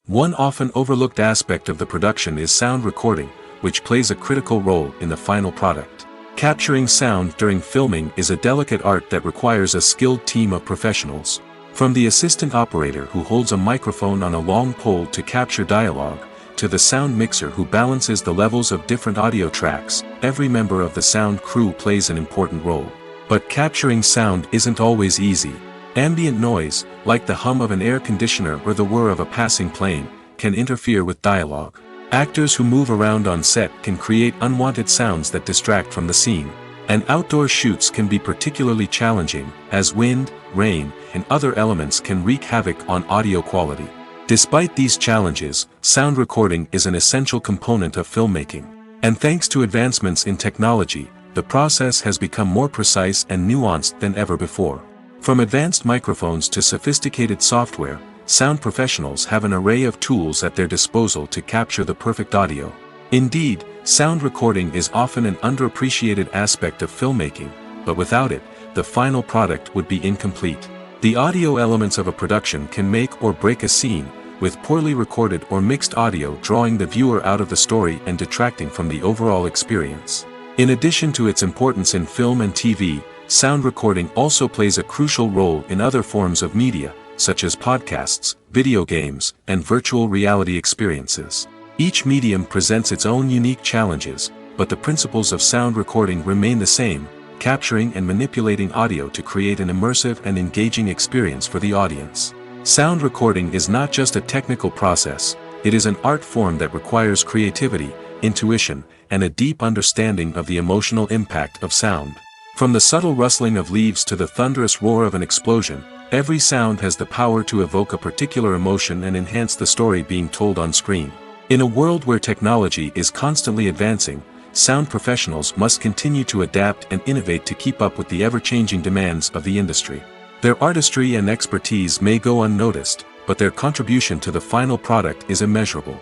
One often overlooked aspect of the production is sound recording, which plays a critical role in the final product. Capturing sound during filming is a delicate art that requires a skilled team of professionals. From the assistant operator who holds a microphone on a long pole to capture dialogue, to the sound mixer who balances the levels of different audio tracks, every member of the sound crew plays an important role. But capturing sound isn't always easy. Ambient noise, like the hum of an air conditioner or the whir of a passing plane, can interfere with dialogue. Actors who move around on set can create unwanted sounds that distract from the scene. And outdoor shoots can be particularly challenging, as wind, rain, and other elements can wreak havoc on audio quality. Despite these challenges, sound recording is an essential component of filmmaking. And thanks to advancements in technology, the process has become more precise and nuanced than ever before. From advanced microphones to sophisticated software, sound professionals have an array of tools at their disposal to capture the perfect audio. Indeed, sound recording is often an underappreciated aspect of filmmaking, but without it, the final product would be incomplete. The audio elements of a production can make or break a scene, with poorly recorded or mixed audio drawing the viewer out of the story and detracting from the overall experience. In addition to its importance in film and TV, sound recording also plays a crucial role in other forms of media, such as podcasts, video games, and virtual reality experiences. Each medium presents its own unique challenges, but the principles of sound recording remain the same, capturing and manipulating audio to create an immersive and engaging experience for the audience. Sound recording is not just a technical process, it is an art form that requires creativity, intuition, and a deep understanding of the emotional impact of sound. From the subtle rustling of leaves to the thunderous roar of an explosion, every sound has the power to evoke a particular emotion and enhance the story being told on screen. In a world where technology is constantly advancing, sound professionals must continue to adapt and innovate to keep up with the ever-changing demands of the industry. Their artistry and expertise may go unnoticed, but their contribution to the final product is immeasurable.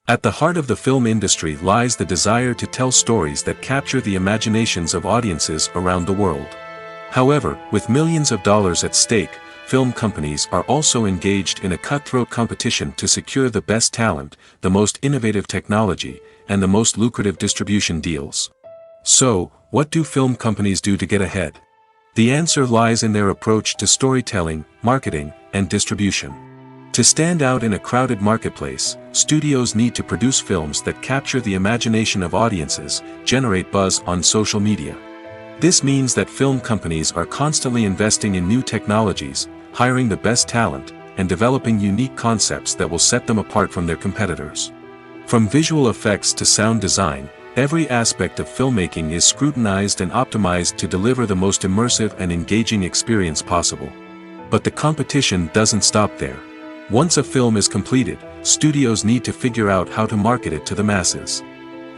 At the heart of the film industry lies the desire to tell stories that capture the imaginations of audiences around the world. However, with millions of dollars at stake, film companies are also engaged in a cutthroat competition to secure the best talent, the most innovative technology, and the most lucrative distribution deals. So, what do film companies do to get ahead? The answer lies in their approach to storytelling, marketing, and distribution. To stand out in a crowded marketplace, studios need to produce films that capture the imagination of audiences, generate buzz on social media. This means that film companies are constantly investing in new technologies, hiring the best talent, and developing unique concepts that will set them apart from their competitors. From visual effects to sound design, every aspect of filmmaking is scrutinized and optimized to deliver the most immersive and engaging experience possible. But the competition doesn't stop there. Once a film is completed, studios need to figure out how to market it to the masses.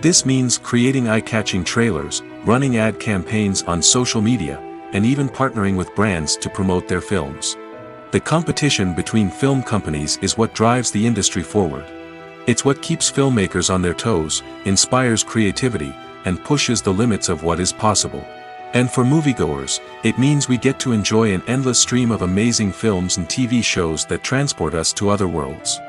This means creating eye-catching trailers, running ad campaigns on social media, and even partnering with brands to promote their films. The competition between film companies is what drives the industry forward. It's what keeps filmmakers on their toes, inspires creativity, and pushes the limits of what is possible. And for moviegoers, it means we get to enjoy an endless stream of amazing films and TV shows that transport us to other worlds.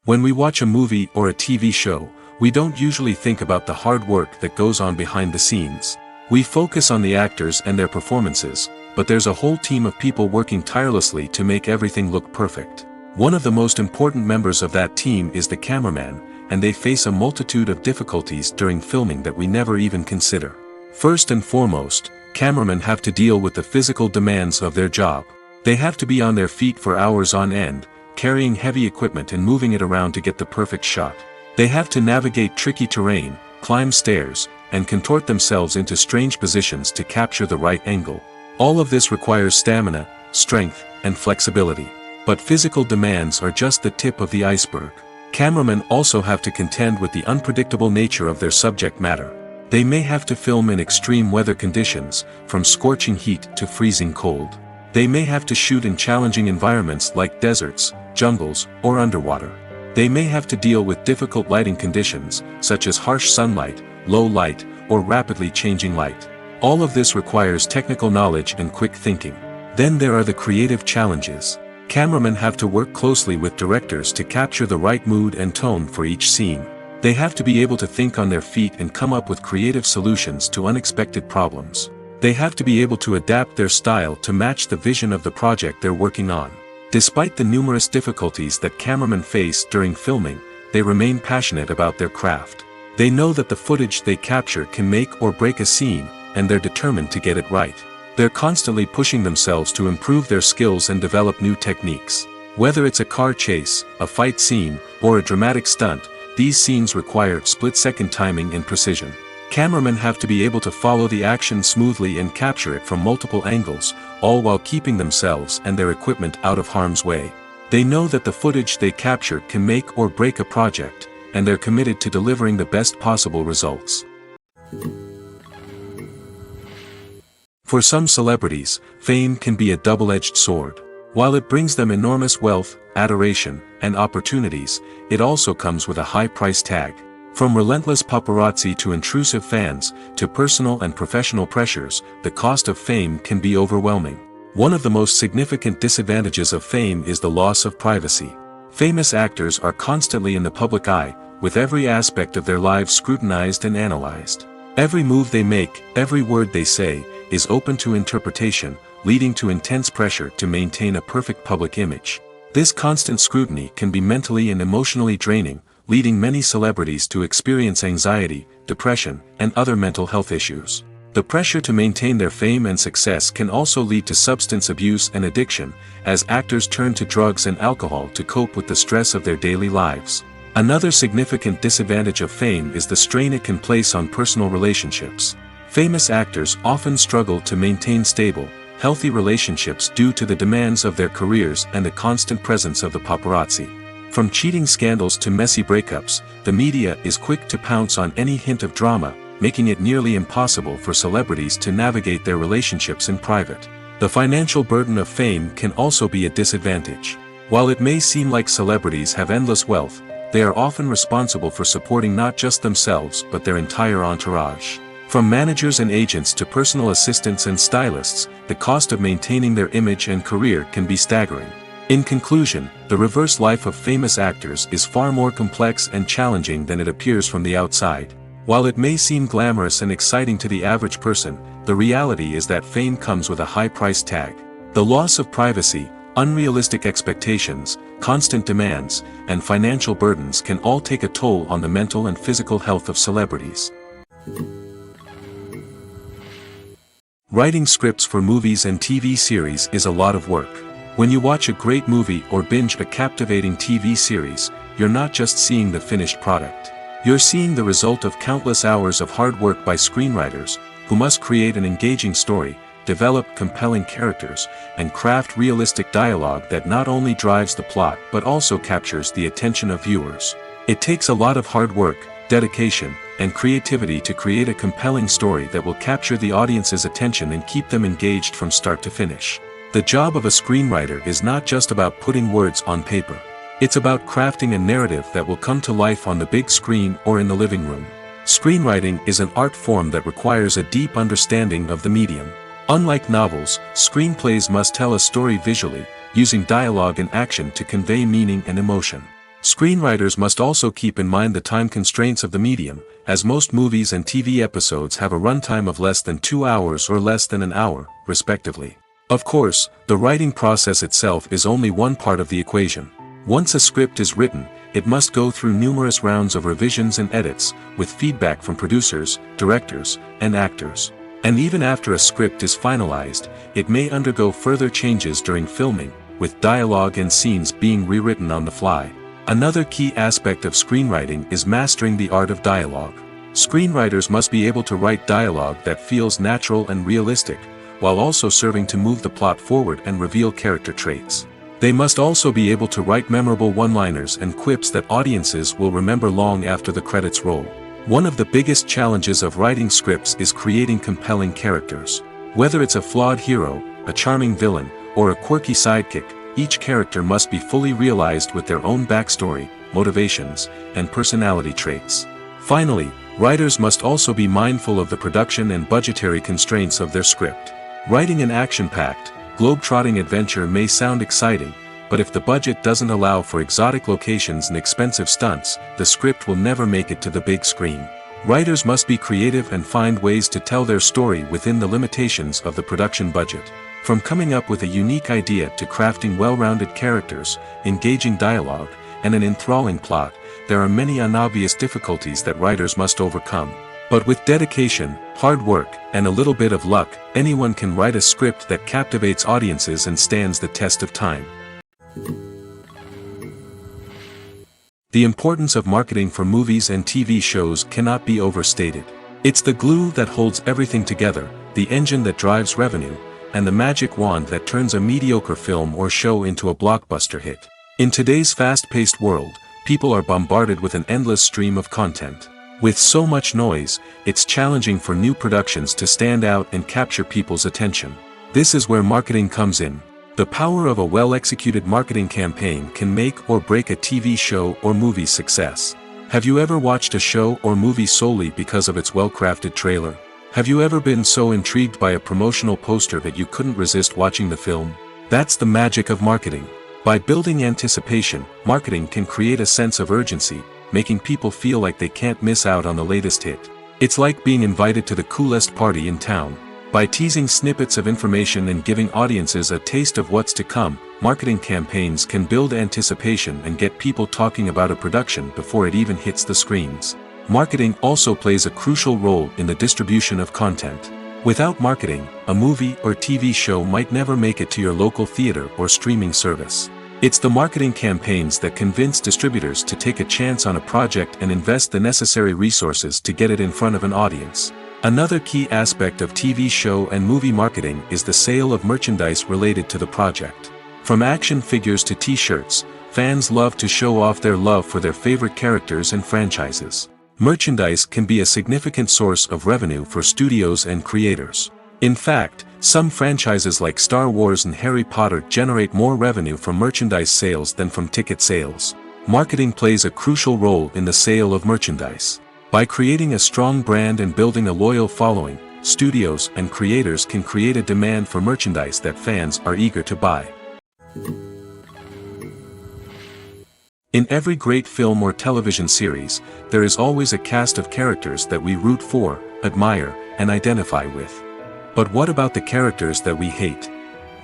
When we watch a movie or a TV show, we don't usually think about the hard work that goes on behind the scenes. We focus on the actors and their performances, but there's a whole team of people working tirelessly to make everything look perfect. One of the most important members of that team is the cameraman, and they face a multitude of difficulties during filming that we never even consider. First and foremost, cameramen have to deal with the physical demands of their job. They have to be on their feet for hours on end, carrying heavy equipment and moving it around to get the perfect shot. They have to navigate tricky terrain, climb stairs, and contort themselves into strange positions to capture the right angle. All of this requires stamina, strength, and flexibility. But physical demands are just the tip of the iceberg. Cameramen also have to contend with the unpredictable nature of their subject matter. They may have to film in extreme weather conditions, from scorching heat to freezing cold. They may have to shoot in challenging environments like deserts, jungles, or underwater. They may have to deal with difficult lighting conditions, such as harsh sunlight, low light, or rapidly changing light. All of this requires technical knowledge and quick thinking. Then there are the creative challenges. Cameramen have to work closely with directors to capture the right mood and tone for each scene. They have to be able to think on their feet and come up with creative solutions to unexpected problems. They have to be able to adapt their style to match the vision of the project they're working on. Despite the numerous difficulties that cameramen face during filming, they remain passionate about their craft. They know that the footage they capture can make or break a scene, and they're determined to get it right. They're constantly pushing themselves to improve their skills and develop new techniques. Whether it's a car chase, a fight scene, or a dramatic stunt, these scenes require split-second timing and precision. Cameramen have to be able to follow the action smoothly and capture it from multiple angles, all while keeping themselves and their equipment out of harm's way. They know that the footage they capture can make or break a project, and they're committed to delivering the best possible results. For some celebrities, fame can be a double-edged sword. While it brings them enormous wealth, adoration, and opportunities, it also comes with a high price tag. From relentless paparazzi to intrusive fans, to personal and professional pressures, the cost of fame can be overwhelming. One of the most significant disadvantages of fame is the loss of privacy. Famous actors are constantly in the public eye, with every aspect of their lives scrutinized and analyzed. Every move they make, every word they say, is open to interpretation, leading to intense pressure to maintain a perfect public image. This constant scrutiny can be mentally and emotionally draining, leading many celebrities to experience anxiety, depression, and other mental health issues. The pressure to maintain their fame and success can also lead to substance abuse and addiction, as actors turn to drugs and alcohol to cope with the stress of their daily lives. Another significant disadvantage of fame is the strain it can place on personal relationships. Famous actors often struggle to maintain stable, healthy relationships due to the demands of their careers and the constant presence of the paparazzi. From cheating scandals to messy breakups, the media is quick to pounce on any hint of drama, making it nearly impossible for celebrities to navigate their relationships in private. The financial burden of fame can also be a disadvantage. While it may seem like celebrities have endless wealth, they are often responsible for supporting not just themselves but their entire entourage. From managers and agents to personal assistants and stylists, the cost of maintaining their image and career can be staggering. In conclusion, the reverse life of famous actors is far more complex and challenging than it appears from the outside. While it may seem glamorous and exciting to the average person, the reality is that fame comes with a high price tag. The loss of privacy, unrealistic expectations, constant demands, and financial burdens can all take a toll on the mental and physical health of celebrities. Writing scripts for movies and TV series is a lot of work. When you watch a great movie or binge a captivating TV series, you're not just seeing the finished product. You're seeing the result of countless hours of hard work by screenwriters, who must create an engaging story, develop compelling characters, and craft realistic dialogue that not only drives the plot but also captures the attention of viewers. It takes a lot of hard work, dedication, and creativity to create a compelling story that will capture the audience's attention and keep them engaged from start to finish. The job of a screenwriter is not just about putting words on paper. It's about crafting a narrative that will come to life on the big screen or in the living room. Screenwriting is an art form that requires a deep understanding of the medium. Unlike novels, screenplays must tell a story visually, using dialogue and action to convey meaning and emotion. Screenwriters must also keep in mind the time constraints of the medium, as most movies and TV episodes have a runtime of less than 2 hours or less than an hour, respectively. Of course, the writing process itself is only one part of the equation. Once a script is written, it must go through numerous rounds of revisions and edits, with feedback from producers, directors, and actors. And even after a script is finalized, it may undergo further changes during filming, with dialogue and scenes being rewritten on the fly. Another key aspect of screenwriting is mastering the art of dialogue. Screenwriters must be able to write dialogue that feels natural and realistic, while also serving to move the plot forward and reveal character traits. They must also be able to write memorable one-liners and quips that audiences will remember long after the credits roll. One of the biggest challenges of writing scripts is creating compelling characters. Whether it's a flawed hero, a charming villain, or a quirky sidekick, each character must be fully realized with their own backstory, motivations, and personality traits. Finally, writers must also be mindful of the production and budgetary constraints of their script. Writing an action-packed, globe-trotting adventure may sound exciting, but if the budget doesn't allow for exotic locations and expensive stunts, the script will never make it to the big screen. Writers must be creative and find ways to tell their story within the limitations of the production budget. From coming up with a unique idea to crafting well-rounded characters, engaging dialogue, and an enthralling plot, there are many unobvious difficulties that writers must overcome. But with dedication, hard work, and a little bit of luck, anyone can write a script that captivates audiences and stands the test of time. The importance of marketing for movies and TV shows cannot be overstated. It's the glue that holds everything together, the engine that drives revenue, and the magic wand that turns a mediocre film or show into a blockbuster hit. In today's fast-paced world, people are bombarded with an endless stream of content. With so much noise, it's challenging for new productions to stand out and capture people's attention. This is where marketing comes in. The power of a well-executed marketing campaign can make or break a TV show or movie's success. Have you ever watched a show or movie solely because of its well-crafted trailer? Have you ever been so intrigued by a promotional poster that you couldn't resist watching the film? That's the magic of marketing. By building anticipation, marketing can create a sense of urgency, making people feel like they can't miss out on the latest hit. It's like being invited to the coolest party in town. By teasing snippets of information and giving audiences a taste of what's to come, marketing campaigns can build anticipation and get people talking about a production before it even hits the screens. Marketing also plays a crucial role in the distribution of content. Without marketing, a movie or TV show might never make it to your local theater or streaming service. It's the marketing campaigns that convince distributors to take a chance on a project and invest the necessary resources to get it in front of an audience. Another key aspect of TV show and movie marketing is the sale of merchandise related to the project. From action figures to t-shirts, fans love to show off their love for their favorite characters and franchises. Merchandise can be a significant source of revenue for studios and creators. In fact, some franchises like Star Wars and Harry Potter generate more revenue from merchandise sales than from ticket sales. Marketing plays a crucial role in the sale of merchandise. By creating a strong brand and building a loyal following, studios and creators can create a demand for merchandise that fans are eager to buy. In every great film or television series, there is always a cast of characters that we root for, admire, and identify with. But what about the characters that we hate?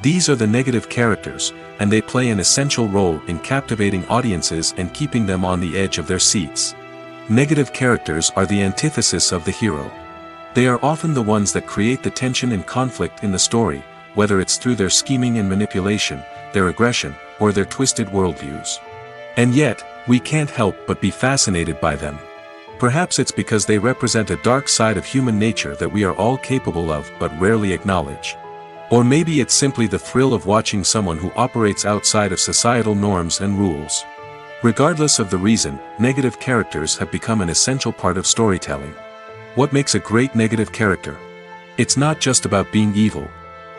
These are the negative characters, and they play an essential role in captivating audiences and keeping them on the edge of their seats. Negative characters are the antithesis of the hero. They are often the ones that create the tension and conflict in the story, whether it's through their scheming and manipulation, their aggression, or their twisted worldviews. And yet, we can't help but be fascinated by them. Perhaps it's because they represent a dark side of human nature that we are all capable of but rarely acknowledge. Or maybe it's simply the thrill of watching someone who operates outside of societal norms and rules. Regardless of the reason, negative characters have become an essential part of storytelling. What makes a great negative character? It's not just about being evil.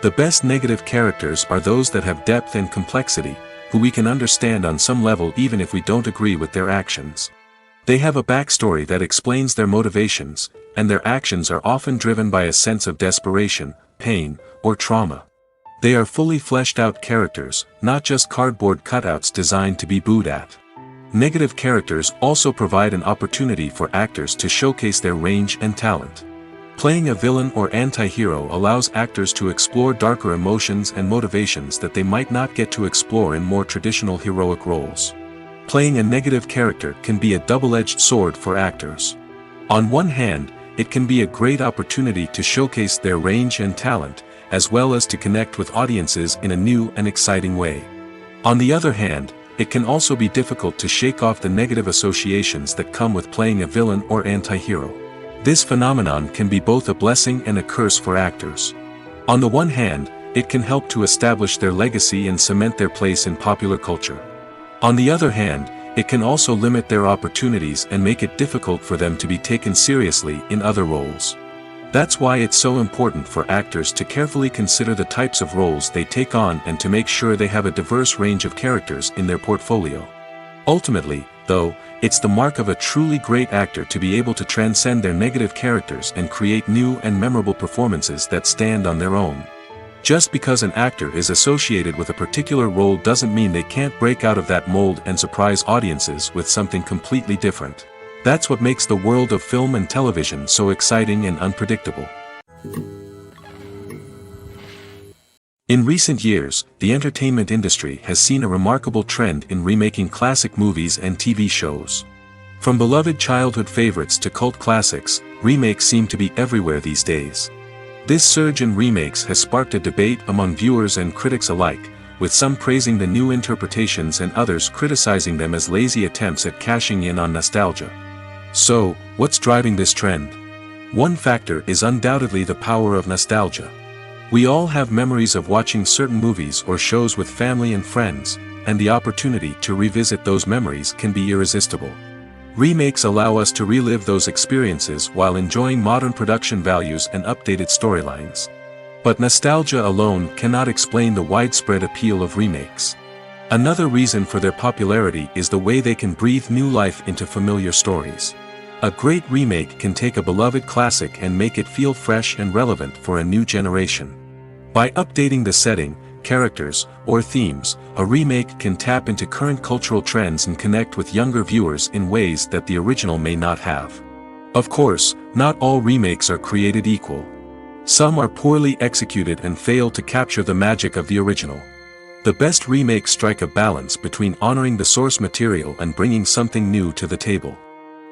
The best negative characters are those that have depth and complexity, who we can understand on some level even if we don't agree with their actions. They have a backstory that explains their motivations, and their actions are often driven by a sense of desperation, pain, or trauma. They are fully fleshed out characters, not just cardboard cutouts designed to be booed at. Negative characters also provide an opportunity for actors to showcase their range and talent. Playing a villain or anti-hero allows actors to explore darker emotions and motivations that they might not get to explore in more traditional heroic roles. Playing a negative character can be a double-edged sword for actors. On one hand, it can be a great opportunity to showcase their range and talent, as well as to connect with audiences in a new and exciting way. On the other hand, it can also be difficult to shake off the negative associations that come with playing a villain or anti-hero. This phenomenon can be both a blessing and a curse for actors. On the one hand, it can help to establish their legacy and cement their place in popular culture. On the other hand, it can also limit their opportunities and make it difficult for them to be taken seriously in other roles. That's why it's so important for actors to carefully consider the types of roles they take on and to make sure they have a diverse range of characters in their portfolio. Ultimately, though, it's the mark of a truly great actor to be able to transcend their negative characters and create new and memorable performances that stand on their own. Just because an actor is associated with a particular role doesn't mean they can't break out of that mold and surprise audiences with something completely different. That's what makes the world of film and television so exciting and unpredictable. In recent years, the entertainment industry has seen a remarkable trend in remaking classic movies and TV shows. From beloved childhood favorites to cult classics, remakes seem to be everywhere these days. This surge in remakes has sparked a debate among viewers and critics alike, with some praising the new interpretations and others criticizing them as lazy attempts at cashing in on nostalgia. So, what's driving this trend? One factor is undoubtedly the power of nostalgia. We all have memories of watching certain movies or shows with family and friends, and the opportunity to revisit those memories can be irresistible. Remakes allow us to relive those experiences while enjoying modern production values and updated storylines. But nostalgia alone cannot explain the widespread appeal of remakes. Another reason for their popularity is the way they can breathe new life into familiar stories. A great remake can take a beloved classic and make it feel fresh and relevant for a new generation. By updating the setting, characters, or themes, a remake can tap into current cultural trends and connect with younger viewers in ways that the original may not have. Of course, not all remakes are created equal. Some are poorly executed and fail to capture the magic of the original. The best remakes strike a balance between honoring the source material and bringing something new to the table.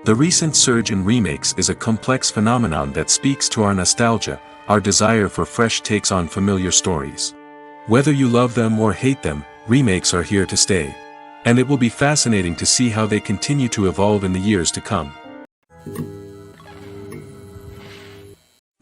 The recent surge in remakes is a complex phenomenon that speaks to our nostalgia, our desire for fresh takes on familiar stories. Whether you love them or hate them, remakes are here to stay. And it will be fascinating to see how they continue to evolve in the years to come.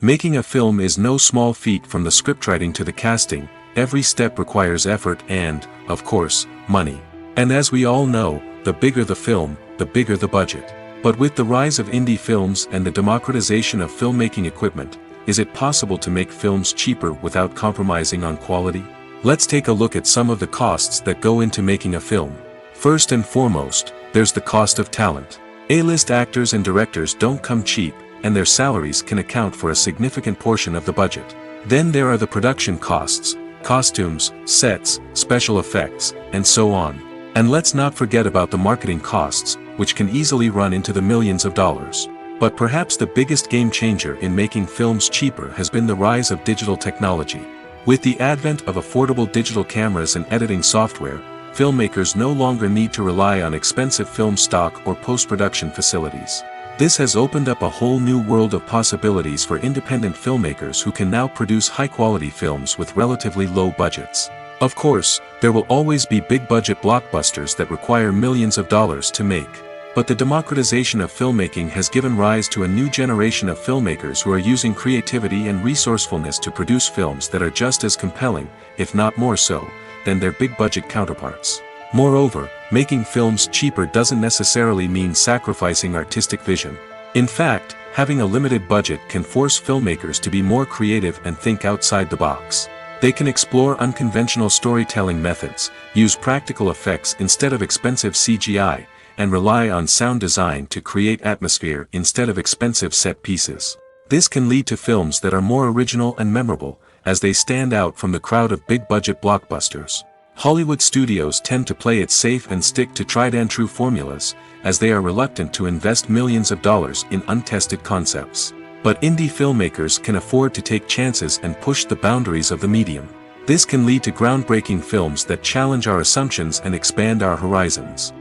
Making a film is no small feat. From the scriptwriting to the casting, every step requires effort and, of course, money. And as we all know, the bigger the film, the bigger the budget. But with the rise of indie films and the democratization of filmmaking equipment, is it possible to make films cheaper without compromising on quality? Let's take a look at some of the costs that go into making a film. First and foremost, there's the cost of talent. A-list actors and directors don't come cheap, and their salaries can account for a significant portion of the budget. Then there are the production costs, costumes, sets, special effects, and so on. And let's not forget about the marketing costs, which can easily run into the millions of dollars. But perhaps the biggest game changer in making films cheaper has been the rise of digital technology. With the advent of affordable digital cameras and editing software, filmmakers no longer need to rely on expensive film stock or post-production facilities. This has opened up a whole new world of possibilities for independent filmmakers who can now produce high-quality films with relatively low budgets. Of course, there will always be big-budget blockbusters that require millions of dollars to make. But the democratization of filmmaking has given rise to a new generation of filmmakers who are using creativity and resourcefulness to produce films that are just as compelling, if not more so, than their big-budget counterparts. Moreover, making films cheaper doesn't necessarily mean sacrificing artistic vision. In fact, having a limited budget can force filmmakers to be more creative and think outside the box. They can explore unconventional storytelling methods, use practical effects instead of expensive CGI, and rely on sound design to create atmosphere instead of expensive set pieces. This can lead to films that are more original and memorable, as they stand out from the crowd of big-budget blockbusters. Hollywood studios tend to play it safe and stick to tried-and-true formulas, as they are reluctant to invest millions of dollars in untested concepts. But indie filmmakers can afford to take chances and push the boundaries of the medium. This can lead to groundbreaking films that challenge our assumptions and expand our horizons.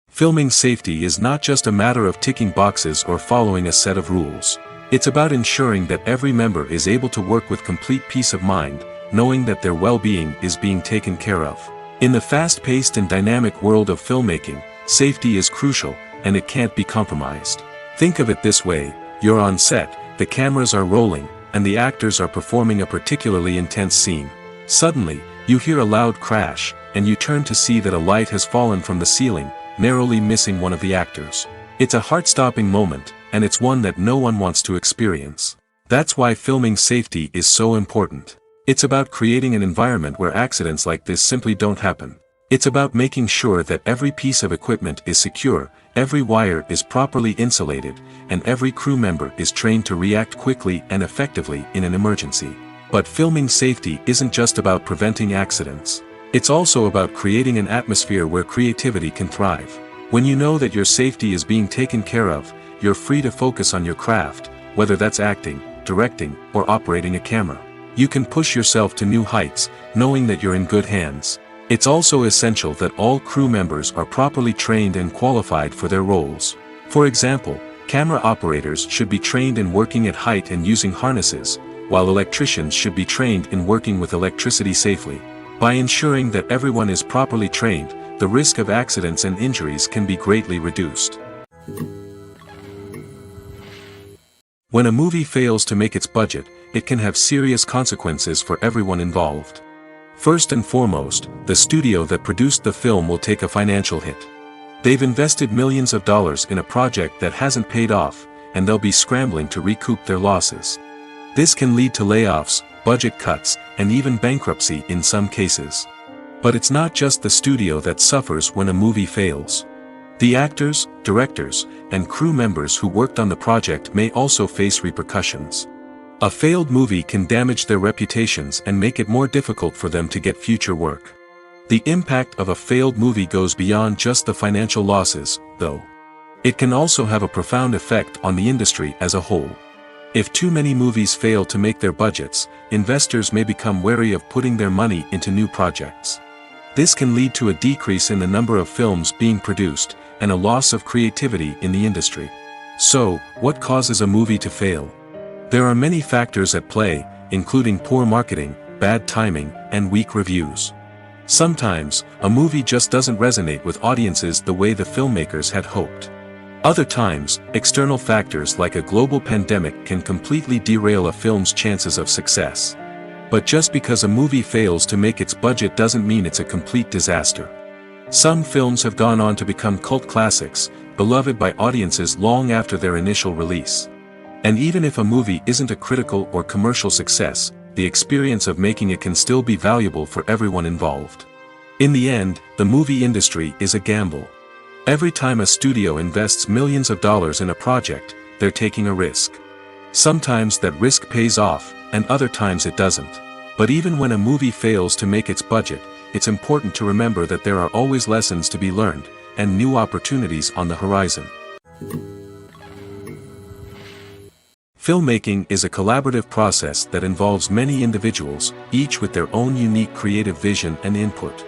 Filming safety is not just a matter of ticking boxes or following a set of rules. It's about ensuring that every member is able to work with complete peace of mind, knowing that their well-being is being taken care of. In the fast-paced and dynamic world of filmmaking, safety is crucial, and it can't be compromised. Think of it this way: you're on set, the cameras are rolling, and the actors are performing a particularly intense scene. Suddenly, you hear a loud crash, and you turn to see that a light has fallen from the ceiling, narrowly missing one of the actors. It's a heart-stopping moment, and it's one that no one wants to experience. That's why filming safety is so important. It's about creating an environment where accidents like this simply don't happen. It's about making sure that every piece of equipment is secure, every wire is properly insulated, and every crew member is trained to react quickly and effectively in an emergency. But filming safety isn't just about preventing accidents. It's also about creating an atmosphere where creativity can thrive. When you know that your safety is being taken care of, you're free to focus on your craft, whether that's acting, directing, or operating a camera. You can push yourself to new heights, knowing that you're in good hands. It's also essential that all crew members are properly trained and qualified for their roles. For example, camera operators should be trained in working at height and using harnesses, while electricians should be trained in working with electricity safely. By ensuring that everyone is properly trained, the risk of accidents and injuries can be greatly reduced. When a movie fails to make its budget, it can have serious consequences for everyone involved. First and foremost, the studio that produced the film will take a financial hit. They've invested millions of dollars in a project that hasn't paid off, and they'll be scrambling to recoup their losses. This can lead to layoffs, budget cuts, and even bankruptcy in some cases. But it's not just the studio that suffers when a movie fails. The actors, directors, and crew members who worked on the project may also face repercussions. A failed movie can damage their reputations and make it more difficult for them to get future work. The impact of a failed movie goes beyond just the financial losses, though. It can also have a profound effect on the industry as a whole. If too many movies fail to make their budgets, investors may become wary of putting their money into new projects. This can lead to a decrease in the number of films being produced, and a loss of creativity in the industry. So, what causes a movie to fail? There are many factors at play, including poor marketing, bad timing, and weak reviews. Sometimes, a movie just doesn't resonate with audiences the way the filmmakers had hoped. Other times, external factors like a global pandemic can completely derail a film's chances of success. But just because a movie fails to make its budget doesn't mean it's a complete disaster. Some films have gone on to become cult classics, beloved by audiences long after their initial release. And even if a movie isn't a critical or commercial success, the experience of making it can still be valuable for everyone involved. In the end, the movie industry is a gamble. Every time a studio invests millions of dollars in a project, they're taking a risk. Sometimes that risk pays off, and other times it doesn't. But even when a movie fails to make its budget, it's important to remember that there are always lessons to be learned, and new opportunities on the horizon. Filmmaking is a collaborative process that involves many individuals, each with their own unique creative vision and input.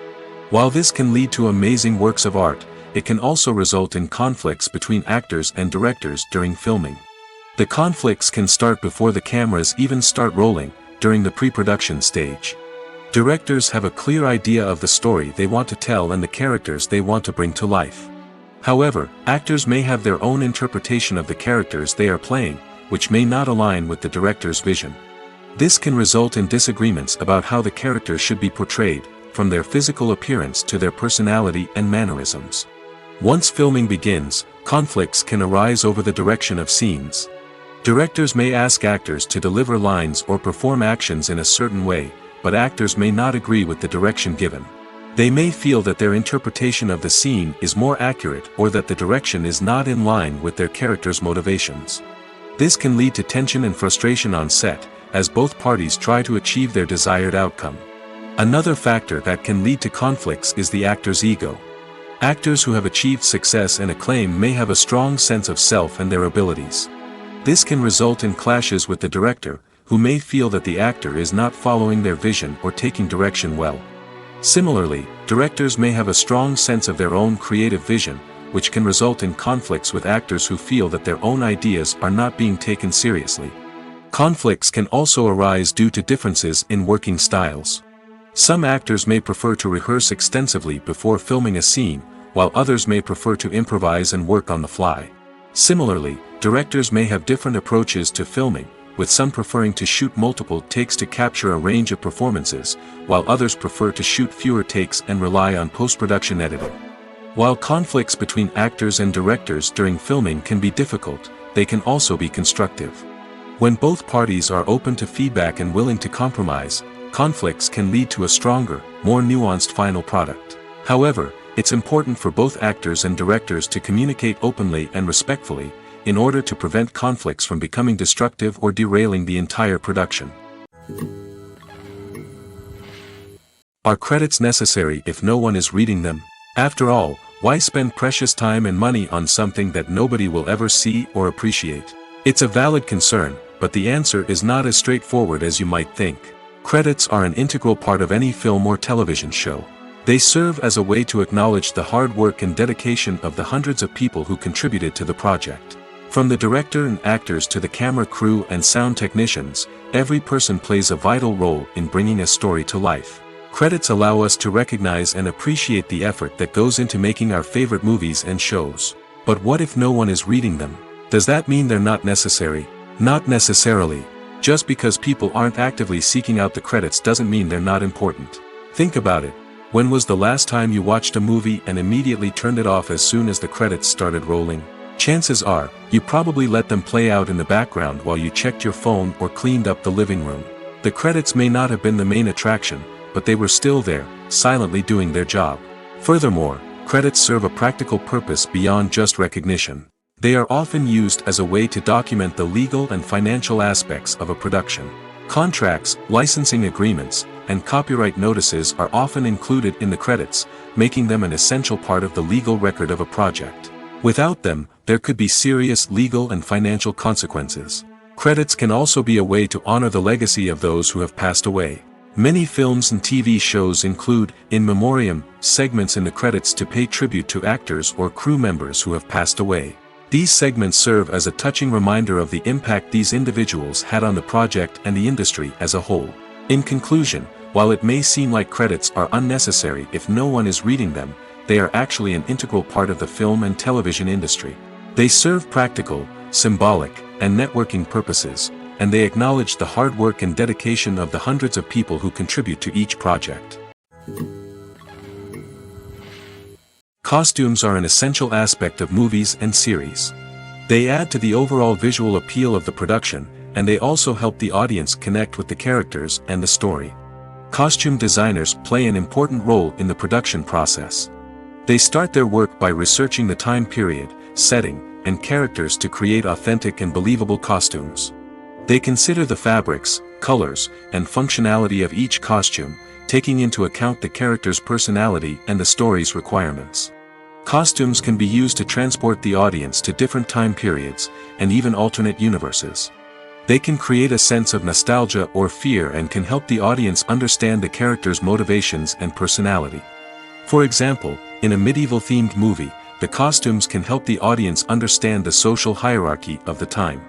While this can lead to amazing works of art, it can also result in conflicts between actors and directors during filming. The conflicts can start before the cameras even start rolling, during the pre-production stage. Directors have a clear idea of the story they want to tell and the characters they want to bring to life. However, actors may have their own interpretation of the characters they are playing, which may not align with the director's vision. This can result in disagreements about how the characters should be portrayed, from their physical appearance to their personality and mannerisms. Once filming begins, conflicts can arise over the direction of scenes. Directors may ask actors to deliver lines or perform actions in a certain way, but actors may not agree with the direction given. They may feel that their interpretation of the scene is more accurate or that the direction is not in line with their character's motivations. This can lead to tension and frustration on set, as both parties try to achieve their desired outcome. Another factor that can lead to conflicts is the actor's ego. Actors who have achieved success and acclaim may have a strong sense of self and their abilities. This can result in clashes with the director, who may feel that the actor is not following their vision or taking direction well. Similarly, directors may have a strong sense of their own creative vision, which can result in conflicts with actors who feel that their own ideas are not being taken seriously. Conflicts can also arise due to differences in working styles. Some actors may prefer to rehearse extensively before filming a scene, while others may prefer to improvise and work on the fly. Similarly, directors may have different approaches to filming, with some preferring to shoot multiple takes to capture a range of performances, while others prefer to shoot fewer takes and rely on post-production editing. While conflicts between actors and directors during filming can be difficult, they can also be constructive. When both parties are open to feedback and willing to compromise, conflicts can lead to a stronger, more nuanced final product. However, it's important for both actors and directors to communicate openly and respectfully, in order to prevent conflicts from becoming destructive or derailing the entire production. Are credits necessary if no one is reading them? After all, why spend precious time and money on something that nobody will ever see or appreciate? It's a valid concern, but the answer is not as straightforward as you might think. Credits are an integral part of any film or television show. They serve as a way to acknowledge the hard work and dedication of the hundreds of people who contributed to the project. From the director and actors to the camera crew and sound technicians, every person plays a vital role in bringing a story to life. Credits allow us to recognize and appreciate the effort that goes into making our favorite movies and shows. But what if no one is reading them? Does that mean they're not necessary? Not necessarily. Just because people aren't actively seeking out the credits doesn't mean they're not important. Think about it. When was the last time you watched a movie and immediately turned it off as soon as the credits started rolling? Chances are, you probably let them play out in the background while you checked your phone or cleaned up the living room. The credits may not have been the main attraction, but they were still there, silently doing their job. Furthermore, credits serve a practical purpose beyond just recognition. They are often used as a way to document the legal and financial aspects of a production. Contracts, licensing agreements, and copyright notices are often included in the credits, making them an essential part of the legal record of a project. Without them, there could be serious legal and financial consequences. Credits can also be a way to honor the legacy of those who have passed away. Many films and TV shows include, in memoriam, segments in the credits to pay tribute to actors or crew members who have passed away. These segments serve as a touching reminder of the impact these individuals had on the project and the industry as a whole. In conclusion, while it may seem like credits are unnecessary if no one is reading them, they are actually an integral part of the film and television industry. They serve practical, symbolic, and networking purposes, and they acknowledge the hard work and dedication of the hundreds of people who contribute to each project. Costumes are an essential aspect of movies and series. They add to the overall visual appeal of the production, and they also help the audience connect with the characters and the story. Costume designers play an important role in the production process. They start their work by researching the time period, setting, and characters to create authentic and believable costumes. They consider the fabrics, colors, and functionality of each costume, taking into account the character's personality and the story's requirements. Costumes can be used to transport the audience to different time periods, and even alternate universes. They can create a sense of nostalgia or fear and can help the audience understand the character's motivations and personality. For example, in a medieval-themed movie, the costumes can help the audience understand the social hierarchy of the time.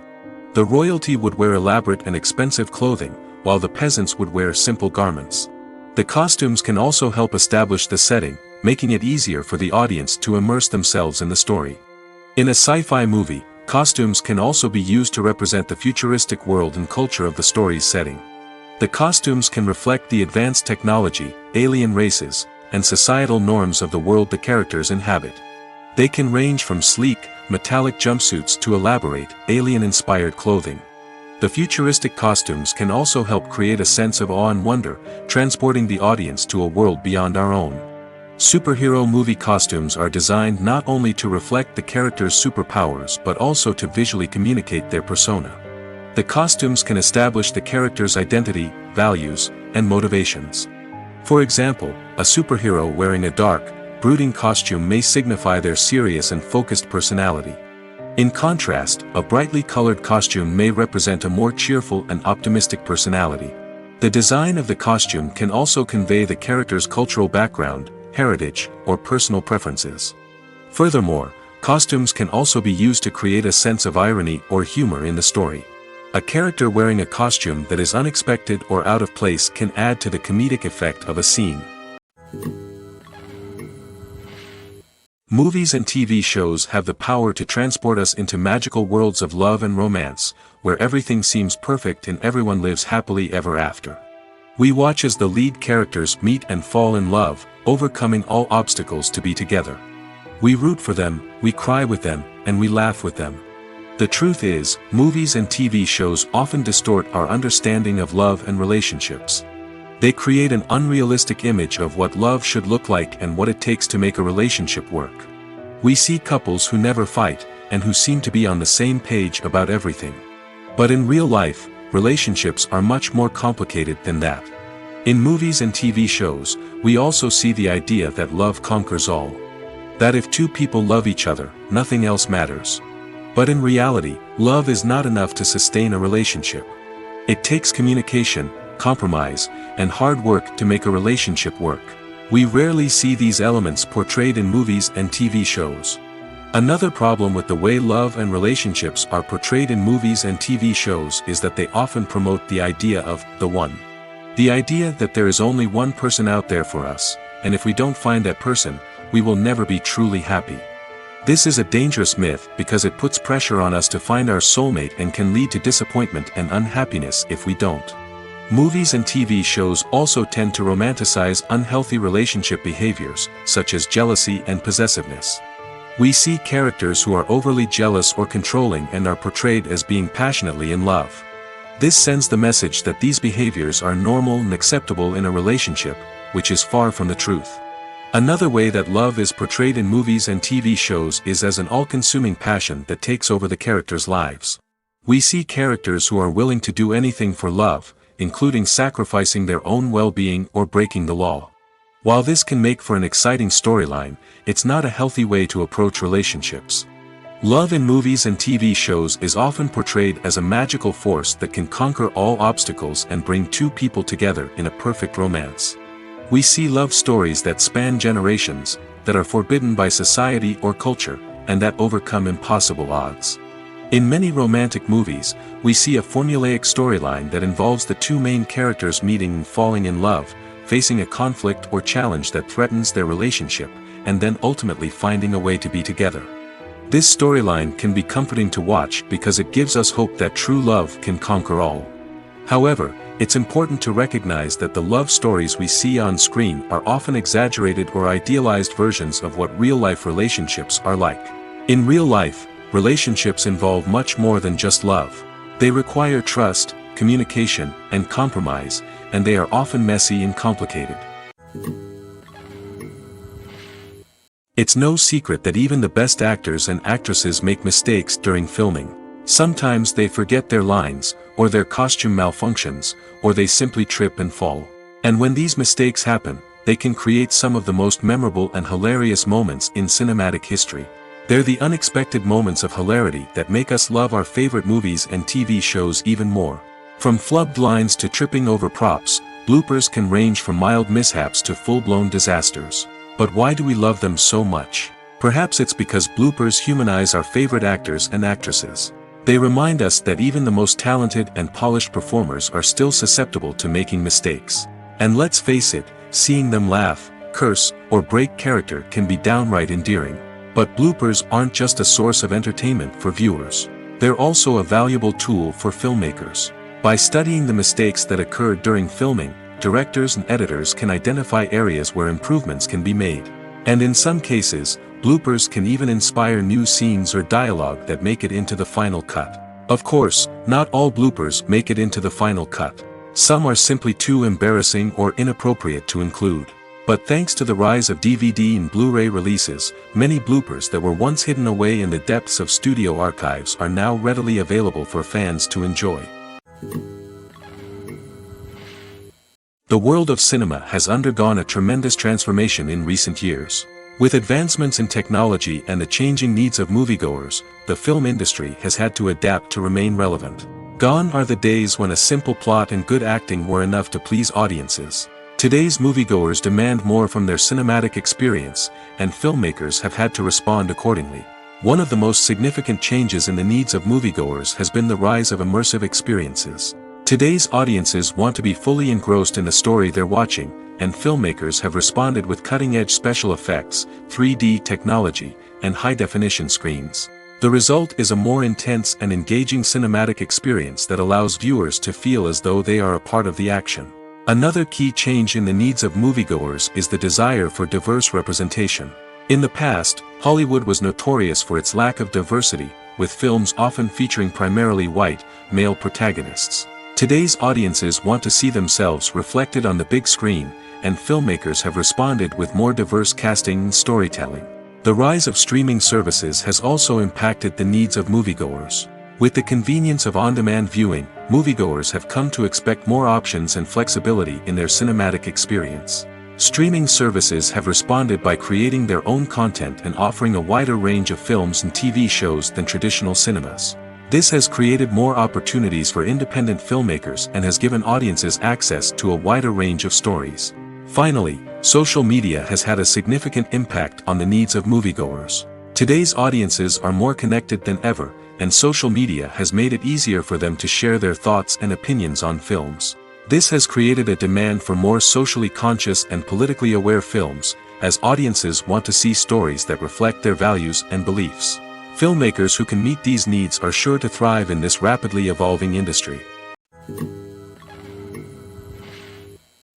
The royalty would wear elaborate and expensive clothing, while the peasants would wear simple garments. The costumes can also help establish the setting, making it easier for the audience to immerse themselves in the story. In a sci-fi movie, costumes can also be used to represent the futuristic world and culture of the story's setting. The costumes can reflect the advanced technology, alien races, and societal norms of the world the characters inhabit. They can range from sleek, metallic jumpsuits to elaborate, alien-inspired clothing. The futuristic costumes can also help create a sense of awe and wonder, transporting the audience to a world beyond our own. Superhero movie costumes are designed not only to reflect the character's superpowers but also to visually communicate their persona. The costumes can establish the character's identity, values, and motivations. For example, a superhero wearing a dark, brooding costume may signify their serious and focused personality. In contrast, a brightly colored costume may represent a more cheerful and optimistic personality. The design of the costume can also convey the character's cultural background, heritage, or personal preferences. Furthermore, costumes can also be used to create a sense of irony or humor in the story. A character wearing a costume that is unexpected or out of place can add to the comedic effect of a scene. Movies and TV shows have the power to transport us into magical worlds of love and romance, where everything seems perfect and everyone lives happily ever after. We watch as the lead characters meet and fall in love, overcoming all obstacles to be together. We root for them, we cry with them, and we laugh with them. The truth is, movies and TV shows often distort our understanding of love and relationships. They create an unrealistic image of what love should look like and what it takes to make a relationship work. We see couples who never fight, and who seem to be on the same page about everything. But in real life, relationships are much more complicated than that. In movies and TV shows, we also see the idea that love conquers all. That if two people love each other, nothing else matters. But in reality, love is not enough to sustain a relationship. It takes communication, compromise, and hard work to make a relationship work. We rarely see these elements portrayed in movies and TV shows. Another problem with the way love and relationships are portrayed in movies and TV shows is that they often promote the idea of the one. The idea that there is only one person out there for us, and if we don't find that person, we will never be truly happy. This is a dangerous myth because it puts pressure on us to find our soulmate and can lead to disappointment and unhappiness if we don't. Movies and TV shows also tend to romanticize unhealthy relationship behaviors, such as jealousy and possessiveness. We see characters who are overly jealous or controlling and are portrayed as being passionately in love. This sends the message that these behaviors are normal and acceptable in a relationship, which is far from the truth. Another way that love is portrayed in movies and TV shows is as an all-consuming passion that takes over the characters' lives. We see characters who are willing to do anything for love, including sacrificing their own well-being or breaking the law. While this can make for an exciting storyline, it's not a healthy way to approach relationships. Love in movies and TV shows is often portrayed as a magical force that can conquer all obstacles and bring two people together in a perfect romance. We see love stories that span generations, that are forbidden by society or culture, and that overcome impossible odds. In many romantic movies, we see a formulaic storyline that involves the two main characters meeting and falling in love, facing a conflict or challenge that threatens their relationship, and then ultimately finding a way to be together. This storyline can be comforting to watch because it gives us hope that true love can conquer all. However, it's important to recognize that the love stories we see on screen are often exaggerated or idealized versions of what real-life relationships are like. In real life, relationships involve much more than just love. They require trust, communication, and compromise, and they are often messy and complicated. It's no secret that even the best actors and actresses make mistakes during filming. Sometimes they forget their lines, or their costume malfunctions, or they simply trip and fall. And when these mistakes happen, they can create some of the most memorable and hilarious moments in cinematic history. They're the unexpected moments of hilarity that make us love our favorite movies and TV shows even more. From flubbed lines to tripping over props, bloopers can range from mild mishaps to full-blown disasters. But why do we love them so much? Perhaps it's because bloopers humanize our favorite actors and actresses. They remind us that even the most talented and polished performers are still susceptible to making mistakes. And let's face it, seeing them laugh, curse, or break character can be downright endearing. But bloopers aren't just a source of entertainment for viewers. They're also a valuable tool for filmmakers. By studying the mistakes that occurred during filming, directors and editors can identify areas where improvements can be made. And in some cases, bloopers can even inspire new scenes or dialogue that make it into the final cut. Of course, not all bloopers make it into the final cut. Some are simply too embarrassing or inappropriate to include. But thanks to the rise of DVD and Blu-ray releases, many bloopers that were once hidden away in the depths of studio archives are now readily available for fans to enjoy. The world of cinema has undergone a tremendous transformation in recent years. With advancements in technology and the changing needs of moviegoers, the film industry has had to adapt to remain relevant. Gone are the days when a simple plot and good acting were enough to please audiences. Today's moviegoers demand more from their cinematic experience, and filmmakers have had to respond accordingly. One of the most significant changes in the needs of moviegoers has been the rise of immersive experiences. Today's audiences want to be fully engrossed in the story they're watching, and filmmakers have responded with cutting-edge special effects, 3D technology, and high-definition screens. The result is a more intense and engaging cinematic experience that allows viewers to feel as though they are a part of the action. Another key change in the needs of moviegoers is the desire for diverse representation. In the past, Hollywood was notorious for its lack of diversity, with films often featuring primarily white, male protagonists. Today's audiences want to see themselves reflected on the big screen, and filmmakers have responded with more diverse casting and storytelling. The rise of streaming services has also impacted the needs of moviegoers. With the convenience of on-demand viewing, moviegoers have come to expect more options and flexibility in their cinematic experience. Streaming services have responded by creating their own content and offering a wider range of films and TV shows than traditional cinemas. This has created more opportunities for independent filmmakers and has given audiences access to a wider range of stories. Finally, social media has had a significant impact on the needs of moviegoers. Today's audiences are more connected than ever, and social media has made it easier for them to share their thoughts and opinions on films. This has created a demand for more socially conscious and politically aware films, as audiences want to see stories that reflect their values and beliefs. Filmmakers who can meet these needs are sure to thrive in this rapidly evolving industry.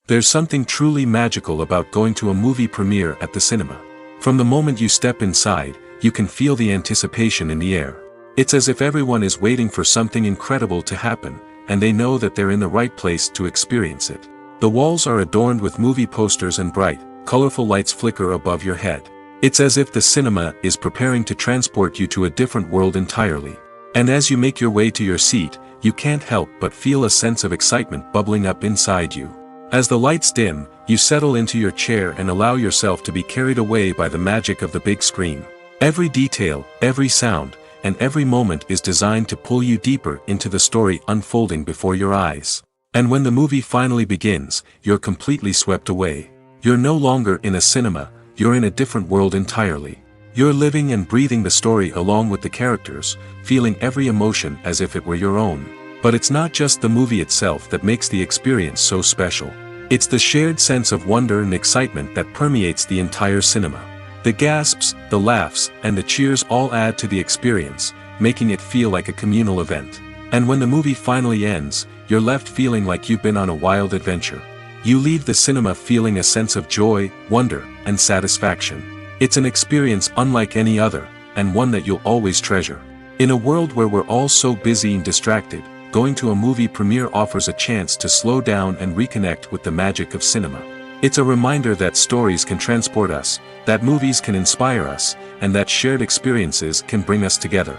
There's something truly magical about going to a movie premiere at the cinema. From the moment you step inside, you can feel the anticipation in the air. It's as if everyone is waiting for something incredible to happen, and they know that they're in the right place to experience it. The walls are adorned with movie posters and bright, colorful lights flicker above your head. It's as if the cinema is preparing to transport you to a different world entirely. And as you make your way to your seat, you can't help but feel a sense of excitement bubbling up inside you. As the lights dim, you settle into your chair and allow yourself to be carried away by the magic of the big screen. Every detail, every sound, and every moment is designed to pull you deeper into the story unfolding before your eyes. And when the movie finally begins, you're completely swept away. You're no longer in a cinema, you're in a different world entirely. You're living and breathing the story along with the characters, feeling every emotion as if it were your own. But it's not just the movie itself that makes the experience so special. It's the shared sense of wonder and excitement that permeates the entire cinema. The gasps, the laughs, and the cheers all add to the experience, making it feel like a communal event. And when the movie finally ends, you're left feeling like you've been on a wild adventure. You leave the cinema feeling a sense of joy, wonder, and satisfaction. It's an experience unlike any other, and one that you'll always treasure. In a world where we're all so busy and distracted, going to a movie premiere offers a chance to slow down and reconnect with the magic of cinema. It's a reminder that stories can transport us, that movies can inspire us, and that shared experiences can bring us together.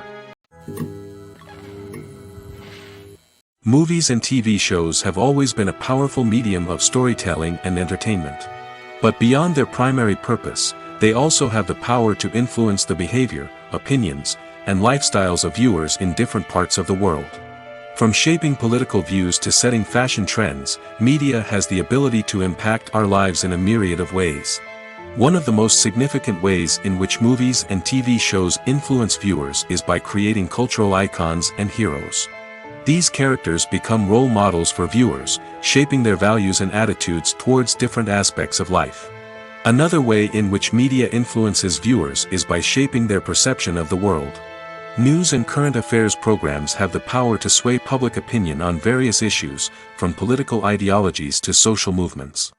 Movies and TV shows have always been a powerful medium of storytelling and entertainment. But beyond their primary purpose, they also have the power to influence the behavior, opinions, and lifestyles of viewers in different parts of the world. From shaping political views to setting fashion trends, media has the ability to impact our lives in a myriad of ways. One of the most significant ways in which movies and TV shows influence viewers is by creating cultural icons and heroes. These characters become role models for viewers, shaping their values and attitudes towards different aspects of life. Another way in which media influences viewers is by shaping their perception of the world. News and current affairs programs have the power to sway public opinion on various issues, from political ideologies to social movements.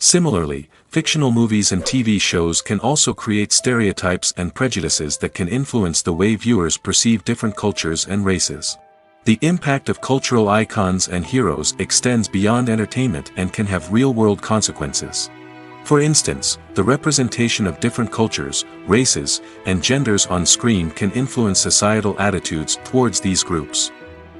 Similarly, fictional movies and TV shows can also create stereotypes and prejudices that can influence the way viewers perceive different cultures and races. The impact of cultural icons and heroes extends beyond entertainment and can have real-world consequences. For instance, the representation of different cultures, races, and genders on screen can influence societal attitudes towards these groups.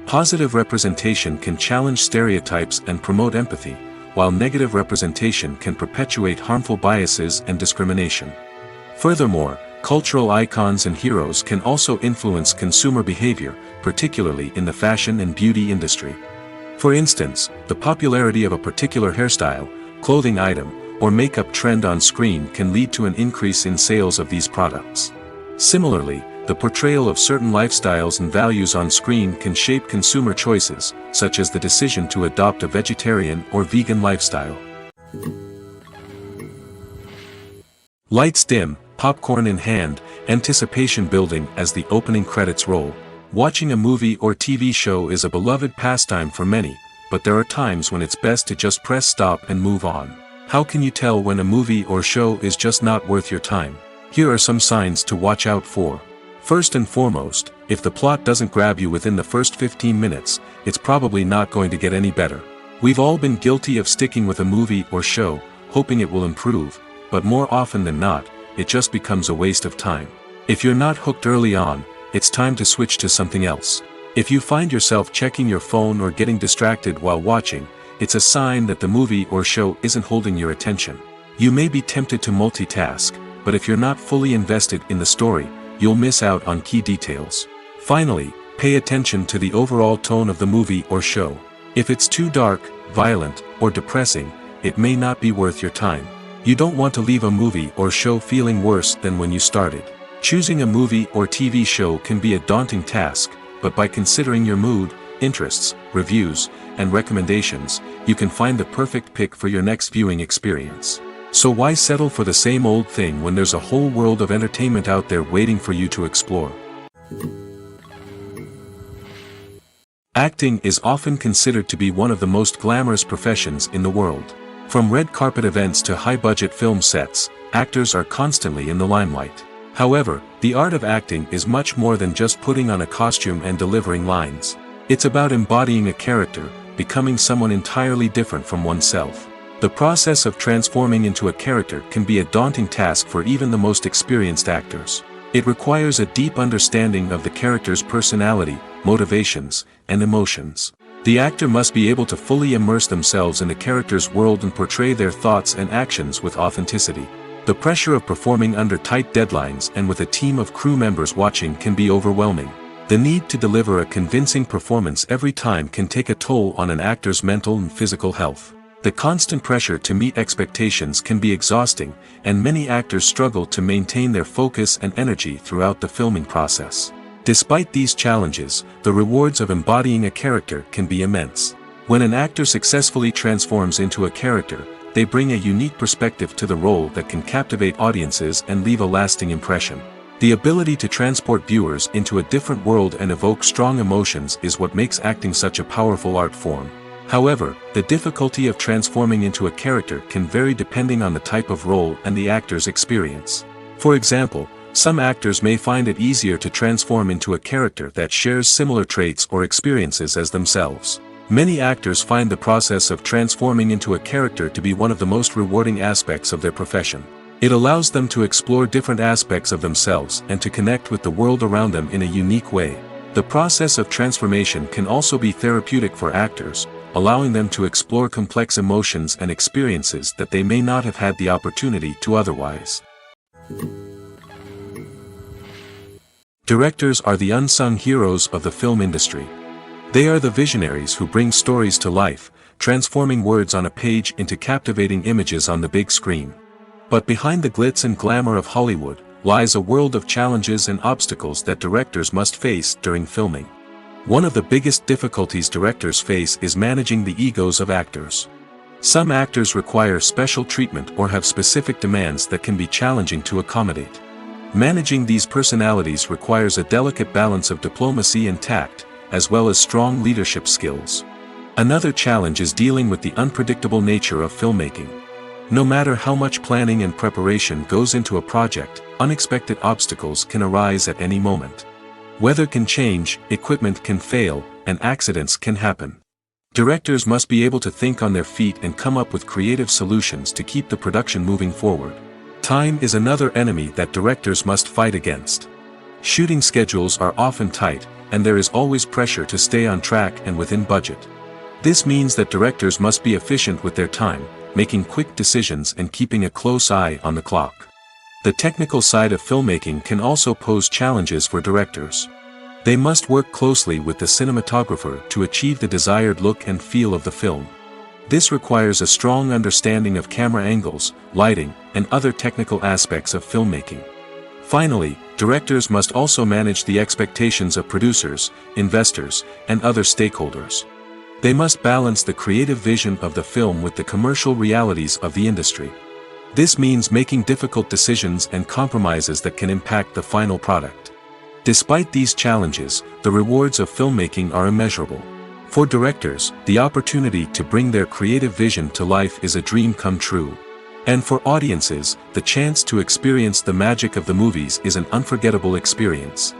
Positive representation can challenge stereotypes and promote empathy, while negative representation can perpetuate harmful biases and discrimination. Furthermore, cultural icons and heroes can also influence consumer behavior, particularly in the fashion and beauty industry. For instance, the popularity of a particular hairstyle, clothing item, or makeup trend on screen can lead to an increase in sales of these products. Similarly, the portrayal of certain lifestyles and values on screen can shape consumer choices, such as the decision to adopt a vegetarian or vegan lifestyle. Lights dim, popcorn in hand, anticipation building as the opening credits roll. Watching a movie or TV show is a beloved pastime for many, but there are times when it's best to just press stop and move on. How can you tell when a movie or show is just not worth your time? Here are some signs to watch out for. First and foremost, if the plot doesn't grab you within the first 15 minutes, it's probably not going to get any better. We've all been guilty of sticking with a movie or show, hoping it will improve, but more often than not, it just becomes a waste of time. If you're not hooked early on, it's time to switch to something else. If you find yourself checking your phone or getting distracted while watching, it's a sign that the movie or show isn't holding your attention. You may be tempted to multitask, but if you're not fully invested in the story, you'll miss out on key details. Finally, pay attention to the overall tone of the movie or show. If it's too dark, violent, or depressing, it may not be worth your time. You don't want to leave a movie or show feeling worse than when you started. Choosing a movie or TV show can be a daunting task, but by considering your mood, interests, reviews, and recommendations, you can find the perfect pick for your next viewing experience. So why settle for the same old thing when there's a whole world of entertainment out there waiting for you to explore? Acting is often considered to be one of the most glamorous professions in the world. From red carpet events to high-budget film sets, actors are constantly in the limelight. However, the art of acting is much more than just putting on a costume and delivering lines. It's about embodying a character, becoming someone entirely different from oneself. The process of transforming into a character can be a daunting task for even the most experienced actors. It requires a deep understanding of the character's personality, motivations, and emotions. The actor must be able to fully immerse themselves in the character's world and portray their thoughts and actions with authenticity. The pressure of performing under tight deadlines and with a team of crew members watching can be overwhelming. The need to deliver a convincing performance every time can take a toll on an actor's mental and physical health. The constant pressure to meet expectations can be exhausting, and many actors struggle to maintain their focus and energy throughout the filming process. Despite these challenges, the rewards of embodying a character can be immense. When an actor successfully transforms into a character, they bring a unique perspective to the role that can captivate audiences and leave a lasting impression. The ability to transport viewers into a different world and evoke strong emotions is what makes acting such a powerful art form. However, the difficulty of transforming into a character can vary depending on the type of role and the actor's experience. For example, some actors may find it easier to transform into a character that shares similar traits or experiences as themselves. Many actors find the process of transforming into a character to be one of the most rewarding aspects of their profession. It allows them to explore different aspects of themselves and to connect with the world around them in a unique way. The process of transformation can also be therapeutic for actors, allowing them to explore complex emotions and experiences that they may not have had the opportunity to otherwise. Directors are the unsung heroes of the film industry. They are the visionaries who bring stories to life, transforming words on a page into captivating images on the big screen. But behind the glitz and glamour of Hollywood, lies a world of challenges and obstacles that directors must face during filming. One of the biggest difficulties directors face is managing the egos of actors. Some actors require special treatment or have specific demands that can be challenging to accommodate. Managing these personalities requires a delicate balance of diplomacy and tact, as well as strong leadership skills. Another challenge is dealing with the unpredictable nature of filmmaking. No matter how much planning and preparation goes into a project, unexpected obstacles can arise at any moment. Weather can change, equipment can fail, and accidents can happen. Directors must be able to think on their feet and come up with creative solutions to keep the production moving forward. Time is another enemy that directors must fight against. Shooting schedules are often tight, and there is always pressure to stay on track and within budget. This means that directors must be efficient with their time, making quick decisions and keeping a close eye on the clock. The technical side of filmmaking can also pose challenges for directors. They must work closely with the cinematographer to achieve the desired look and feel of the film. This requires a strong understanding of camera angles, lighting, and other technical aspects of filmmaking. Finally, directors must also manage the expectations of producers, investors, and other stakeholders. They must balance the creative vision of the film with the commercial realities of the industry. This means making difficult decisions and compromises that can impact the final product. Despite these challenges, the rewards of filmmaking are immeasurable. For directors, the opportunity to bring their creative vision to life is a dream come true. And for audiences, the chance to experience the magic of the movies is an unforgettable experience.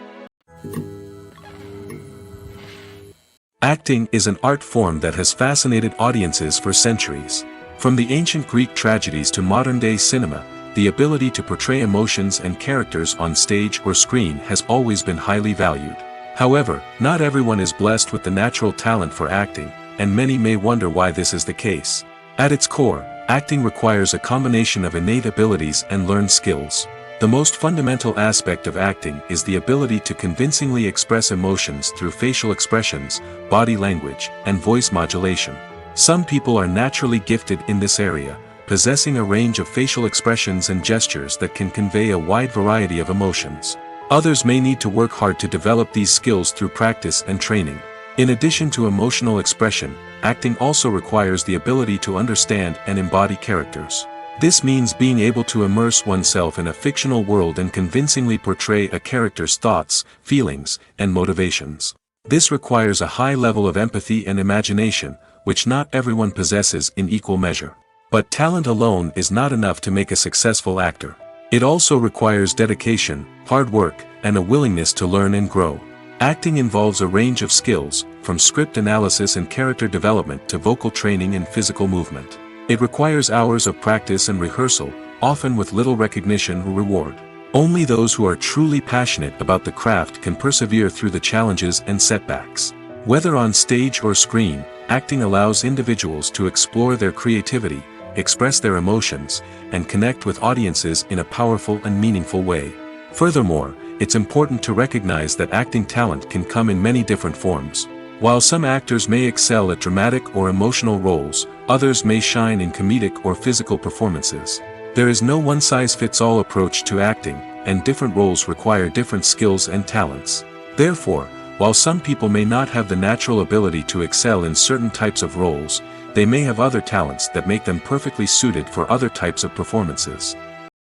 Acting is an art form that has fascinated audiences for centuries. From the ancient Greek tragedies to modern-day cinema, the ability to portray emotions and characters on stage or screen has always been highly valued. However, not everyone is blessed with the natural talent for acting, and many may wonder why this is the case. At its core, acting requires a combination of innate abilities and learned skills. The most fundamental aspect of acting is the ability to convincingly express emotions through facial expressions, body language, and voice modulation. Some people are naturally gifted in this area, possessing a range of facial expressions and gestures that can convey a wide variety of emotions. Others may need to work hard to develop these skills through practice and training. In addition to emotional expression, acting also requires the ability to understand and embody characters. This means being able to immerse oneself in a fictional world and convincingly portray a character's thoughts, feelings, and motivations. This requires a high level of empathy and imagination, which not everyone possesses in equal measure. But talent alone is not enough to make a successful actor. It also requires dedication, hard work, and a willingness to learn and grow. Acting involves a range of skills, from script analysis and character development to vocal training and physical movement. It requires hours of practice and rehearsal, often with little recognition or reward. Only those who are truly passionate about the craft can persevere through the challenges and setbacks. Whether on stage or screen, acting allows individuals to explore their creativity, express their emotions, and connect with audiences in a powerful and meaningful way. Furthermore, it's important to recognize that acting talent can come in many different forms. While some actors may excel at dramatic or emotional roles, others may shine in comedic or physical performances. There is no one-size-fits-all approach to acting, and different roles require different skills and talents. Therefore, while some people may not have the natural ability to excel in certain types of roles, they may have other talents that make them perfectly suited for other types of performances.